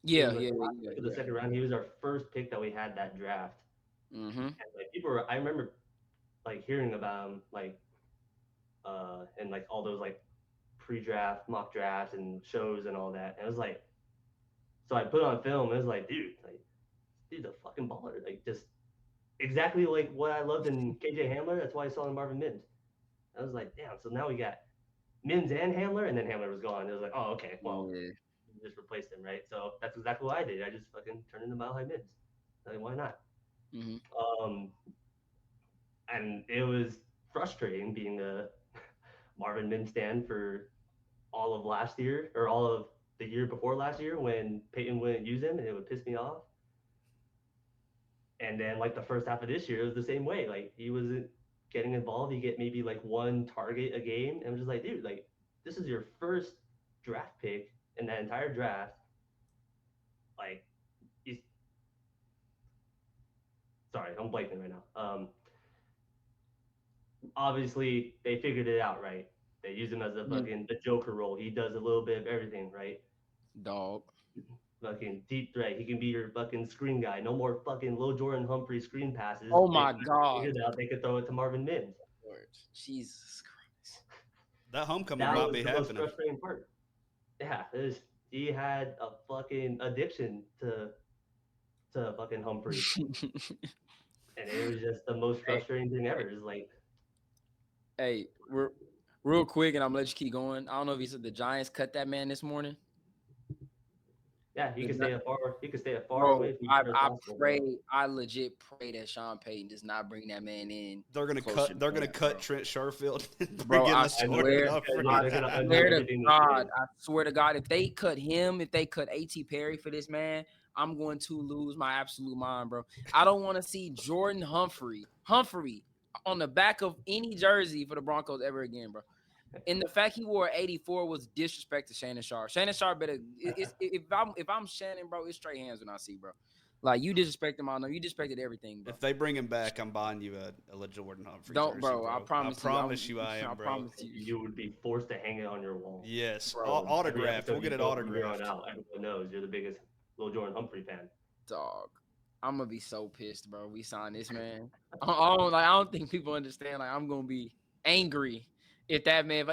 Yeah. The 2nd round, he was our first pick that we had that draft. Mm-hmm. And like I remember like hearing about him, like and like all those like pre-draft mock drafts and shows and all that. And it was like, so I put on film and it was like, dude's a fucking baller. Like, just exactly like what I loved in KJ Hamler. That's why I saw in Marvin Mims. I was like, damn. So now we got Mims and Hamler, and then Hamler was gone. It was like, oh, okay, well, just replaced him, right? So that's exactly what I did. I just fucking turned into Mile High Mims. Like, why not? Mm-hmm. And it was frustrating being a Marvin Mims stan for all of last year, or all of the year before last year, when Peyton wouldn't use him, and it would piss me off. And then like the first half of this year, it was the same way. Like, he wasn't getting involved. You get maybe like 1 target a game. And I'm just like, dude, like, this is your first draft pick in that entire draft. Like, sorry, I'm blanking right now. Obviously they figured it out, right? They use him as a fucking the Joker role. He does a little bit of everything, right? Dog. Fucking deep threat. He can be your fucking screen guy. No more fucking Lil Jordan Humphrey screen passes. Oh my God. They could throw it to Marvin Mims. Jesus Christ. That homecoming might be happening. That was the most frustrating part. Yeah, he had a fucking addiction to fucking Humphrey. And it was just the most frustrating thing ever. It's like, hey, real quick, and I'm gonna let you keep going. I don't know if you said the Giants cut that man this morning. Yeah, he could stay far away from I legit pray that Sean Payton does not bring that man in. They're gonna cut Trent Sherfield. Bro, I swear to God, if they cut him, if they cut A.T. Perry for this man, I'm going to lose my absolute mind, bro. I don't want to see Jordan Humphrey on the back of any jersey for the Broncos ever again, bro. And the fact he wore 84 was disrespect to Shannon Sharp. Shannon Sharp better. If I'm Shannon, bro, it's straight hands when I see, bro. Like you disrespect him, I know you disrespected everything, bro. If they bring him back, I'm buying you a Jordan Humphrey Don't, jersey, bro. I promise you. I am, bro. Promise you. You would be forced to hang it on your wall. Yes, Bro, autographed. We'll get it autographed. Everyone knows you're the biggest Lil Jordan Humphrey fan. Dog, I'm gonna be so pissed, bro. We signed this man. I don't think people understand. Like I'm gonna be angry if that man,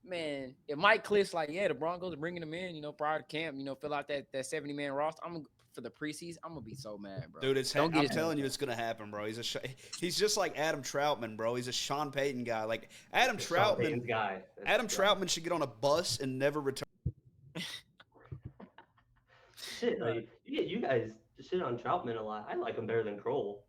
if Mike Cliff's like, yeah, the Broncos are bringing him in, prior to camp, fill out that 70-man roster. For the preseason, I'm gonna be so mad, bro. Dude, I'm telling you, it's gonna happen, bro. He's just like Adam Troutman, bro. He's a Sean Payton guy. Like Adam Troutman, Troutman should get on a bus and never return. Shit, like you guys shit on Troutman a lot. I like him better than Kroll.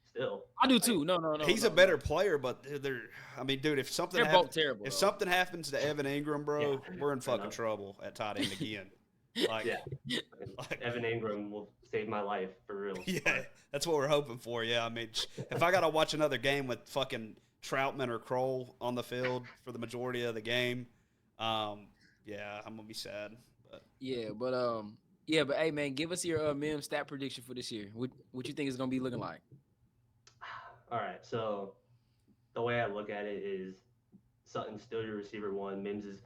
Still, I do too. No. He's a better player, but dude, if something they're both terrible. If something happens to Evan Ingram, bro, we're in fucking trouble at tight end again. Like, Evan Ingram will save my life for real. Yeah, that's what we're hoping for. Yeah, I mean, if I gotta watch another game with fucking Troutman or Kroll on the field for the majority of the game, yeah, I'm gonna be sad. But hey man, give us your Mims stat prediction for this year. What you think is gonna be looking like? All right, so the way I look at it is Sutton's still your receiver one. Mims is.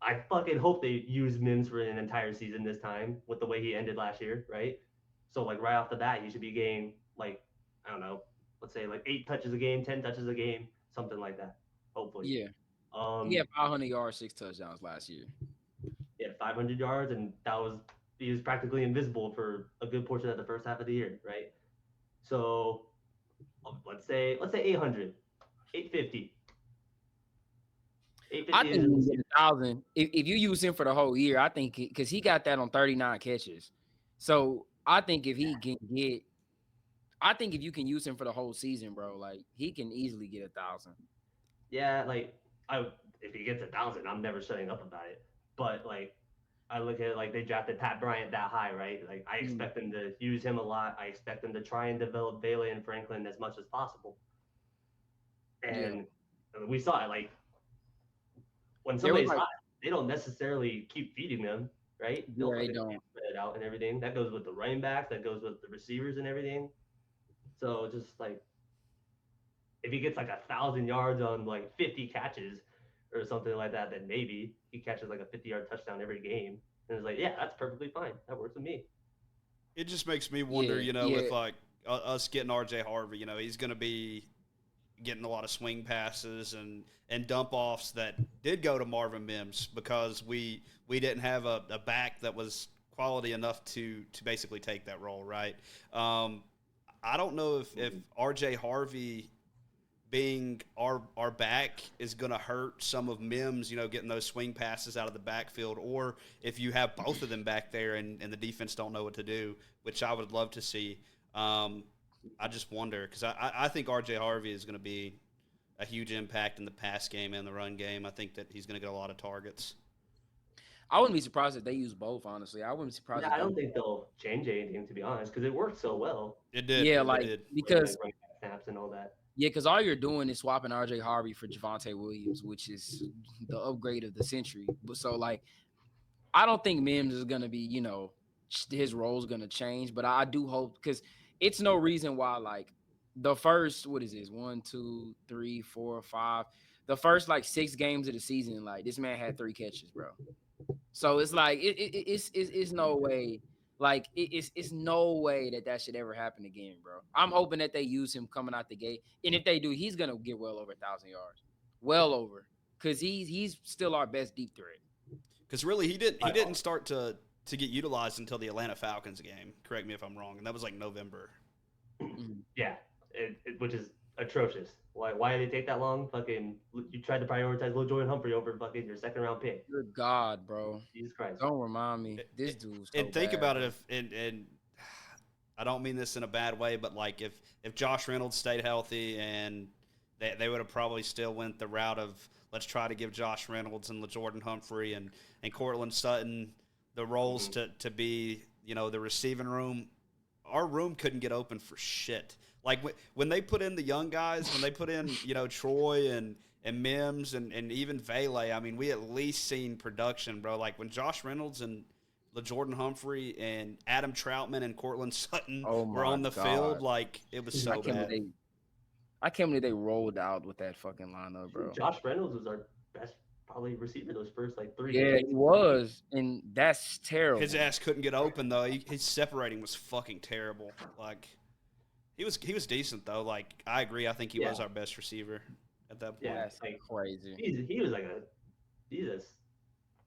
I fucking hope they use Mims for an entire season this time with the way he ended last year, right? So like right off the bat, he should be getting like, I don't know, let's say like 8 touches a game, 10 touches a game, something like that. Hopefully. Yeah. He had 500 yards, 6 touchdowns last year. Yeah, 500 yards, and he was practically invisible for a good portion of the first half of the year, right? So let's say 800, 850. I think he's 1,000. If you use him for the whole year, I think because he got that on 39 catches. So I think if he can get, I think if you can use him for the whole season, bro, like he can easily get 1,000. Yeah, like if he gets 1,000, I'm never shutting up about it. But like I look at it like they drafted Pat Bryant that high, right? Like I expect them to use him a lot. I expect them to try and develop Bailey and Franklin as much as possible. And we saw it like. When somebody's hot, they don't necessarily keep feeding them, right? Yeah, they don't. Spread it out and everything. That goes with the running backs. That goes with the receivers and everything. So just like, if he gets like 1,000 yards on like 50 catches or something like that, then maybe he catches like a 50-yard touchdown every game. And it's like, yeah, that's perfectly fine. That works with me. It just makes me wonder, with like us getting RJ Harvey, he's going to be getting a lot of swing passes and dump offs that did go to Marvin Mims because we didn't have a back that was quality enough to basically take that role, right? I don't know if RJ Harvey being our back is going to hurt some of Mims, getting those swing passes out of the backfield, or if you have both of them back there and the defense don't know what to do, which I would love to see. I just wonder because I think RJ Harvey is going to be a huge impact in the pass game and the run game. I think that he's going to get a lot of targets. I wouldn't be surprised if they use both, honestly. I wouldn't be surprised. Yeah, I don't think they'll change anything, to be honest, because it worked so well. It did. Yeah, because snaps and all that. Yeah, because all you're doing is swapping RJ Harvey for Javonte Williams, which is the upgrade of the century. So, like, I don't think Mims is going to be, his role is going to change. But I do hope, because it's no reason why, like, the first, 1, 2, 3, 4, 5, the first, 6 games of the season, like, this man had 3 catches, bro. So it's like, it's no way. Like, it's no way that should ever happen again, bro. I'm hoping that they use him coming out the gate. And if they do, he's going to get well over 1,000 yards. Well over. Because he's still our best deep threat. Because really, he didn't start to get utilized until the Atlanta Falcons game. Correct me if I'm wrong. And that was like November. Yeah, which is atrocious. Why did it take that long? Fucking, you tried to prioritize Lil Jordan Humphrey over fucking your second-round pick. Good God, bro. Jesus Christ. Don't remind me. This dude's so And think bad, about it, and I don't mean this in a bad way, but like if Josh Reynolds stayed healthy, and they would have probably still went the route of let's try to give Josh Reynolds and Jordan Humphrey and Courtland Sutton the roles to be, the receiving room. Our room couldn't get open for shit. Like when they put in the young guys, when they put in Troy and Mims and even Vele, I mean, we at least seen production, bro. Like when Josh Reynolds and LaJordan Humphrey and Adam Troutman and Cortland Sutton Oh were my on the field, God. like it was I so can't bad. believe I can't believe they rolled out with that fucking lineup, bro. Josh Reynolds was our best probably receiver those first like 3 games. Yeah, he was, and that's terrible. His ass couldn't get open though. His separating was fucking terrible. Like he was decent though. Like I agree. I think he was our best receiver at that point. Yeah, That's like crazy. he was like he's a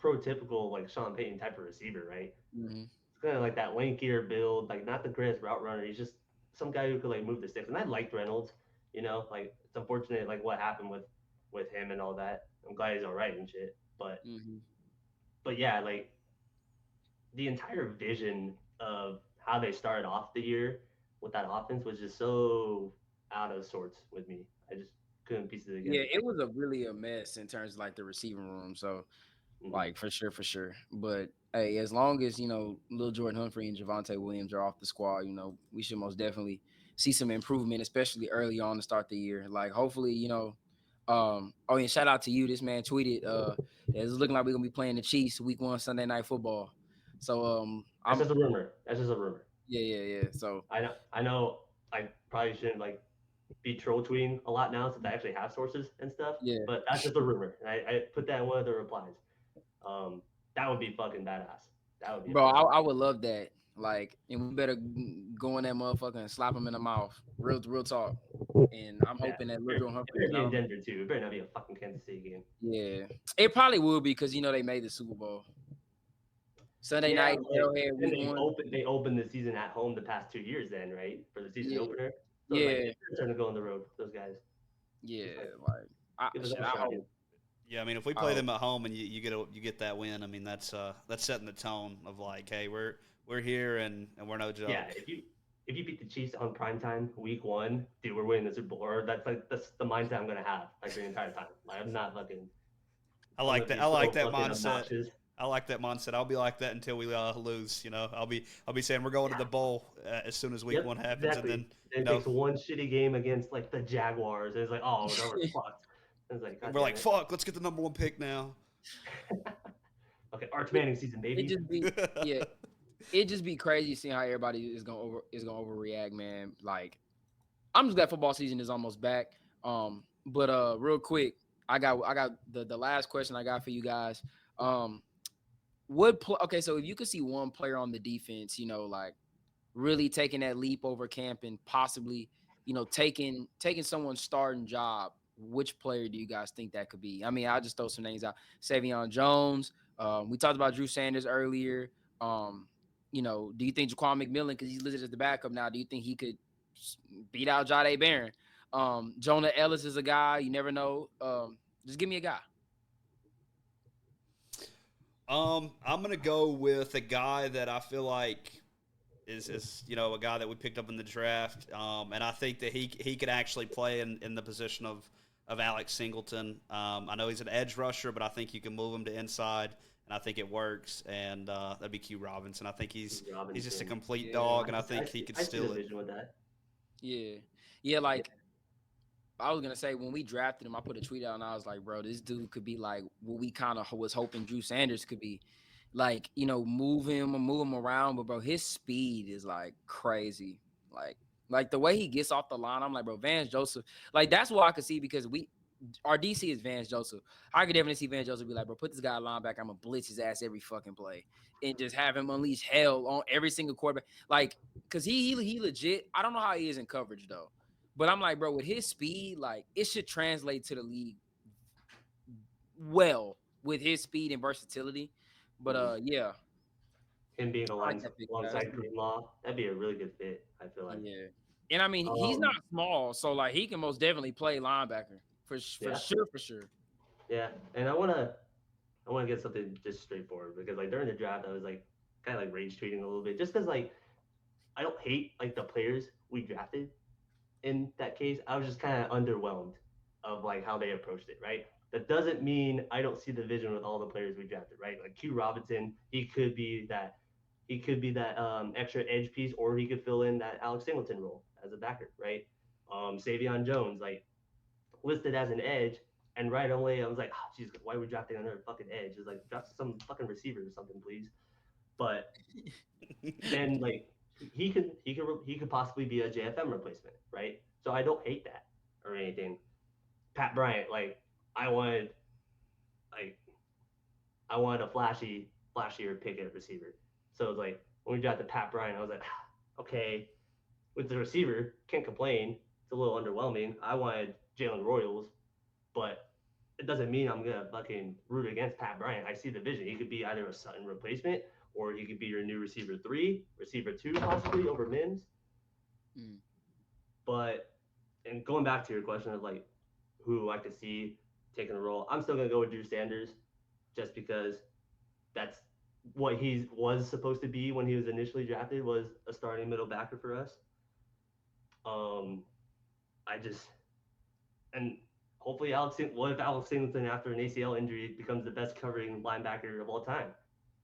prototypical like Sean Payton type of receiver, right? Mm-hmm. It's kind of like that lankier build, like not the greatest route runner. He's just some guy who could like move the sticks. And I liked Reynolds, like it's unfortunate like what happened with him and all that. I'm glad he's all right and shit. But Mm-hmm. but yeah, like the entire vision of how they started off the year with that offense was just so out of sorts with me. I just couldn't piece it Yeah, together. it was really a mess in terms of like the receiving room. So, Mhm. like for sure. But hey, as long as Lil Jordan Humphrey and Javonte Williams are off the squad, we should most definitely see some improvement, especially early on to start the year. Like hopefully, oh, and shout out to you. This man tweeted that it's looking like we're gonna be playing the Chiefs week 1 Sunday Night Football. So That's I'm just a rumor. That's just a rumor. yeah. So I know. I probably shouldn't like be troll tweeting a lot now since I actually have sources and stuff. yeah. But that's just a rumor, and I put that in one of the replies. Um, that would be fucking badass. That would be Bro, amazing. I would love that. Like, and we better go in that motherfucker and slap him in the mouth. Real talk. And I'm Yeah, hoping that it Lil Humphrey better is be in out. Denver too. It better not be a fucking Kansas City game. Yeah, it probably will be because they made the Super Bowl Sunday Yeah, night. like Arrowhead and week 1. they opened the season at home the past 2 years then, right? For the season Yeah, opener. So it's like yeah, they're starting to go on the road, those guys. yeah. Just like Like, give us shit, a I shot. hope. Yeah, I mean, if we I play hope. them at home and you get that win, I mean that's setting the tone of like, hey, we're here and we're no joke. Yeah, if you beat the Chiefs on prime time week 1, dude, we're winning the Super Bowl. Or that's the mindset I'm gonna have like the entire time. Like I'm not fucking. I I'm gonna like that. be I like so that fucking mindset. obnoxious. I like that mindset. I'll be like that until we lose. I'll be saying we're going to Yeah. the bowl as soon as week Yep. 1 happens, and Exactly. then Then it takes one shitty game against like the Jaguars, and it's like, oh, no, we're fucked. And it's like, God we're damn like, it. fuck, let's get the number 1 pick now. Okay, Arch It, Manning season, it baby. just be yeah. It just be crazy seeing how everybody is gonna overreact, man. Like I'm just glad football season is almost back. But real quick, I got the last question I got for you guys. Um, okay, so if you could see one player on the defense, like really taking that leap over camp and possibly, taking someone's starting job, which player do you guys think that could be? I mean, I'll just throw some names out. Savion Jones. We talked about Drew Sanders earlier. Do you think Jaquan McMillan, because he's listed as the backup now, do you think he could beat out Jahdae Barron? Jonah Ellis is a guy, you never know. Just give me a guy. I'm gonna go with a guy that I feel like is a guy that we picked up in the draft, and I think that he could actually play in the position of Alex Singleton. I know he's an edge rusher, but I think you can move him to inside, and I think it works. And that'd be Q Robinson. I think he's just a complete dog, and I think he could steal it. With that. Yeah. Like I was gonna say when we drafted him, I put a tweet out and I was like, bro, this dude could be like what we kind of was hoping Drew Sanders could be. Like, move him around, but bro, his speed is like crazy. Like the way he gets off the line, I'm like, bro, Vance Joseph, like that's what I could see because our DC is Vance Joseph. I could definitely see Vance Joseph be like, bro, put this guy at linebacker, I'm gonna blitz his ass every fucking play and just have him unleash hell on every single quarterback. Like, cause he legit. I don't know how he is in coverage though. But I'm like, bro, with his speed, like it should translate to the league well with his speed and versatility. But yeah, Him being I like that pick, guys. alongside Greenlaw, that'd be a really good fit. I feel like. Yeah, and I mean he's not Um, small, so like he can most definitely play linebacker for yeah, sure. yeah, and I wanna get something just straightforward because like during the draft I was like kind of like rage tweeting a little bit just because like I don't hate like the players we drafted in that case. I was just kind of underwhelmed of like how they approached it, right? That doesn't mean I don't see the vision with all the players we drafted, right? Like Q Robinson, he could be that he could be that extra edge piece, or he could fill in that Alex Singleton role as a backer, right? Savion Jones, like listed as an edge, and right away I was like, oh, geez, why are we drafting another fucking edge? It's like draft some fucking receiver or something, please. But then like he could possibly be a JFM replacement, right? So I don't hate that or anything. Pat Bryant, like I wanted like I wanted a flashier pick at receiver. So it was like when we drafted Pat Bryant, I was like, okay, with the receiver, can't complain. It's a little underwhelming. I wanted Jalen Royals, but it doesn't mean I'm gonna fucking root against Pat Bryant. I see the vision. He could be either a Sutton replacement or he could be your new receiver 3, receiver 2 possibly over Mims. Mm. But and going back to your question of like who I could see taking a role, I'm still gonna go with Drew Sanders, just because that's what he was supposed to be when he was initially drafted, was a starting middle backer for us. I just and hopefully what if Alex Singleton after an ACL injury becomes the best covering linebacker of all time?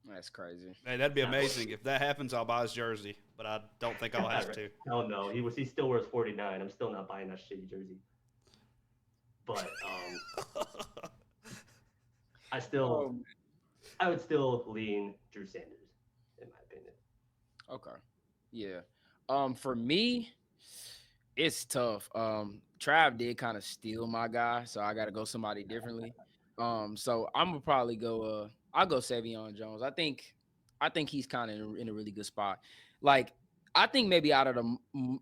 That's crazy. Hey, that'd be amazing. If that happens, I'll buy his jersey, but I don't think I'll have to. Hell no, he still wears 49. I'm still not buying that shitty jersey. But I would still lean Drew Sanders in my opinion. Okay. Yeah. For me, it's tough. Trav did kind of steal my guy, so I got to go somebody differently. So I'm gonna probably go. I'll go Savion Jones. I think he's kind of in a really good spot. Like, I think maybe out of the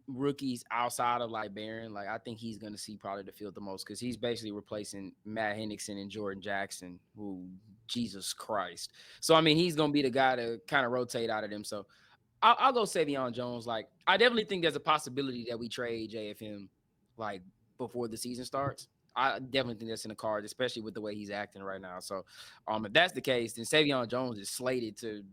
rookies outside of like Barron, like I think he's gonna see probably the field the most because he's basically replacing Matt Hendrickson and Jordan Jackson, who Jesus Christ. So I mean, he's gonna be the guy to kind of rotate out of them. So I'll go Savion Jones. Like, I definitely think there's a possibility that we trade JFM like before the season starts. I definitely think that's in the cards, especially with the way he's acting right now. So, if that's the case, then Savion Jones is slated to.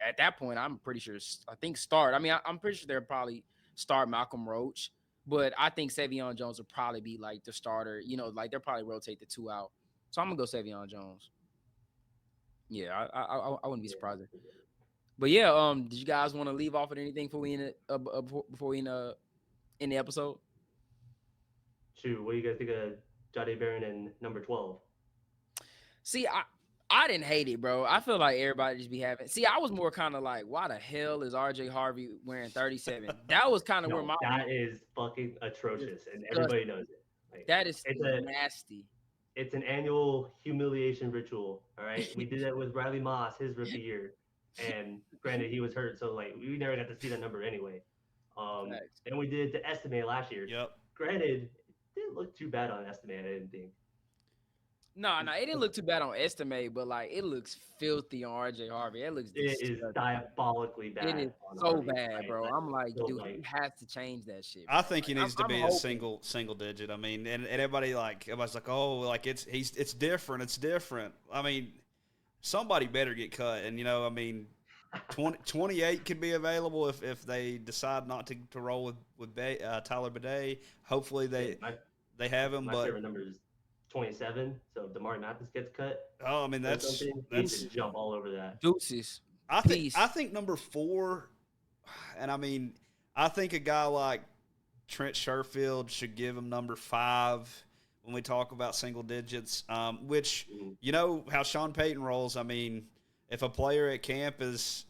At that point, I'm pretty sure. I think start. I mean, I'm pretty sure they'll probably start Malcolm Roach, but I think Savion Jones will probably be like the starter. You know, like they'll probably rotate the 2 out. So I'm gonna go Savion Jones. Yeah, I wouldn't be surprised. But yeah, did you guys want to leave off with anything before we in the episode? Shoot, what do you guys think of Jade Barron and number 12? See, I didn't hate it, bro. I feel like everybody just be having. See, I was more kind of like, why the hell is RJ Harvey wearing 37? That was kind of where my that is fucking atrocious, and everybody knows it. Like, that is nasty. It's an annual humiliation ritual. All right, we did that with Riley Moss his rookie year, and granted he was hurt, so like we never got to see that number anyway. And we did the estimate last year. Yep. Granted, it didn't look too bad on estimate. I didn't think. No, it didn't look too bad on estimate, but like it looks filthy on RJ Harvey. It looks it is diabolically bad. It is so Harvey, bad, right? Bro. I'm like, dude, he has to change that shit. Bro. I think he needs to be a single digit. I mean, and everybody's like, oh, like it's different. It's different. I mean, somebody better get cut. And I mean, 28 could be available if they decide not to roll with Tyler Bidet. Hopefully they have him. My favorite number is 27. So if Damari Mathis gets cut, I mean that's just jump all over that. Deuces. I think number 4, and I mean I think a guy like Trent Sherfield should give him number 5 when we talk about single digits. Which you know how Sean Payton rolls. I mean, if a player at camp is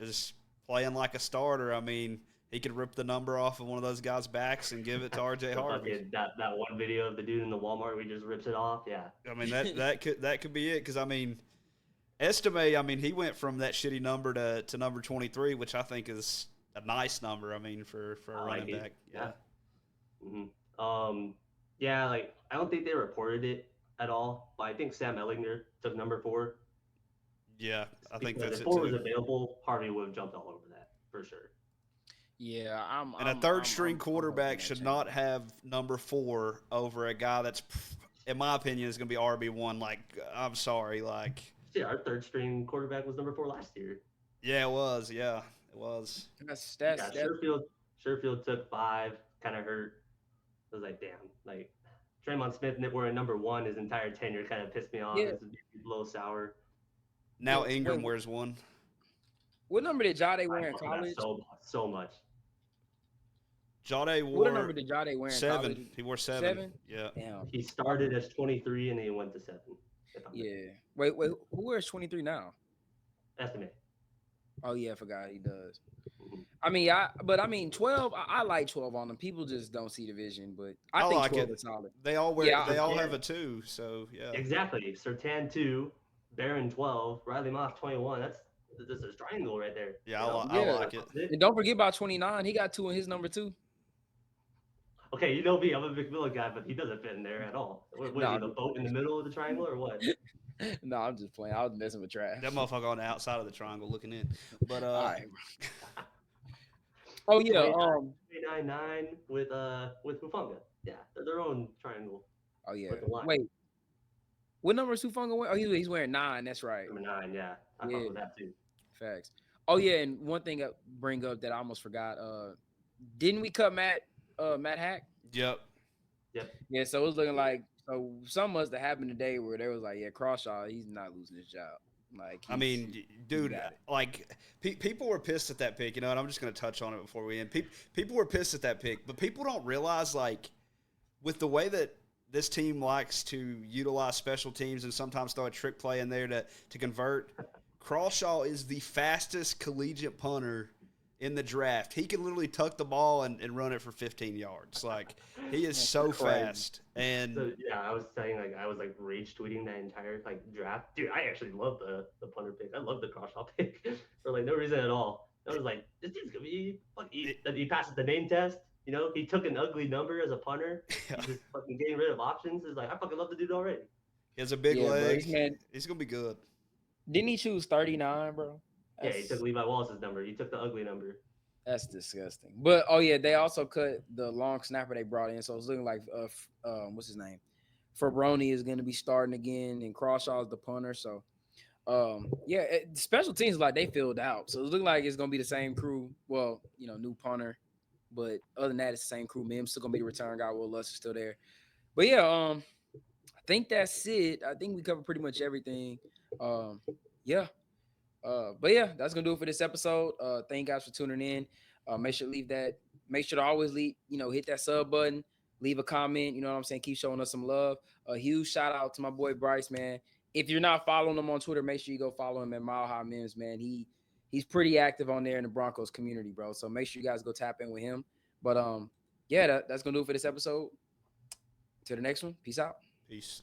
playing like a starter, I mean, he could rip the number off of one of those guys' backs and give it to RJ Harvey. That one video of the dude in the Walmart where he just rips it off, yeah. I mean that could be it, because I mean, Estime, I mean, he went from that shitty number to number 23, which I think is a nice number. I mean, for a running back, yeah. Yeah, like I don't think they reported it at all, but I think Sam Ellinger took number 4. Yeah, I think that's it too. If 4 was available, Harvey would have jumped all over that for sure. Yeah, and a third-string quarterback should not have number 4 over a guy that's, in my opinion, is going to be RB1. Like, I'm sorry, like. Yeah, our third-string quarterback was number 4 last year. Yeah, it was. Yeah, it was. Sherfield took 5, kind of hurt. I was like, damn, like Draymond Smith wearing number 1 his entire tenure kind of pissed me off. Yeah. It was a little sour. Now Ingram wears 1. What number did Jade I wear in love that college? so much. Jade What wore number did Jade wear in 7. college? He wore 7. Yeah. Damn. He started as 23 and then he went to 7. Yeah. Wait. Who wears 23 now? Estimate. Oh yeah, I forgot he does. Mhm. I mean, 12. I like 12 on them. People just don't see the vision, but I I think like 12 it. is solid. They all wear. Yeah, They all Yeah. have a 2. So yeah. Exactly. Sertan 2, Barron 12, Riley Moss 21. That's a triangle right there. Yeah, you know? I Yeah. like it. And don't forget about 29. He got 2 in his number too. Okay, you know me, I'm a McMillan guy, but he doesn't fit in there at all. What is Nah, he, the boat in the middle of the triangle or what? no, I'm just playing. I was messing with Trash. That motherfucker on the outside of the triangle looking in. But All right. Oh yeah. 29-9 with Hufanga. Yeah, they're their own triangle. Oh yeah. With the line. Wait. What number is Sufunga wearing? Oh, he's wearing 9. That's right. Number 9, yeah. I Yeah. fuck with that too. Facts. Oh yeah, and one thing I bring up that I almost forgot. Didn't we cut Matt Haack? Yep. Yeah, so it was looking like something must have happened today where they was like, yeah, Crawshaw, he's not losing his job. Like, I mean, dude, like people were pissed at that pick, you know, and I'm just going to touch on it before we end. People were pissed at that pick, but people don't realize, like, with the way that this team likes to utilize special teams and sometimes throw a trick play in there to convert, Crawshaw is the fastest collegiate punter in the draft. He can literally tuck the ball and run it for 15 yards. Like, he is so fast. And so, yeah, I was saying, like, I was like rage tweeting that entire like draft. Dude, I actually love the punter pick. I love the Crawshaw pick for like no reason at all. I was like, this dude's gonna be he passes the name test. You know, he took an ugly number as a punter. Yeah. He's just fucking getting rid of options. It's like, I fucking love the dude already. He has a big leg. Bro, he's gonna be good. Didn't he choose 39, bro? Yeah, he took Levi Wallace's number. He took the ugly number. That's disgusting. But oh yeah, they also cut the long snapper they brought in, so it's looking like what's his name? Fabroni is going to be starting again, and Crawshaw's the punter. So yeah, special teams like they filled out, so it's looking like it's going to be the same crew. Well, you know, new punter, but other than that, it's the same crew. Mims still going to be the return guy. Will Lutz is still there. But yeah, I think that's it. I think we covered pretty much everything. Yeah. But yeah, that's gonna do it for this episode. Thank you guys for tuning in. Make sure to always hit that sub button, leave a comment, you know what I'm saying? Keep showing us some love. A huge shout out to my boy Bryce, man. If you're not following him on Twitter, make sure you go follow him at Marvin Mims, man. He's pretty active on there in the Broncos community, bro. So make sure you guys go tap in with him. But yeah, that's gonna do it for this episode. Till the next one. Peace out. Peace.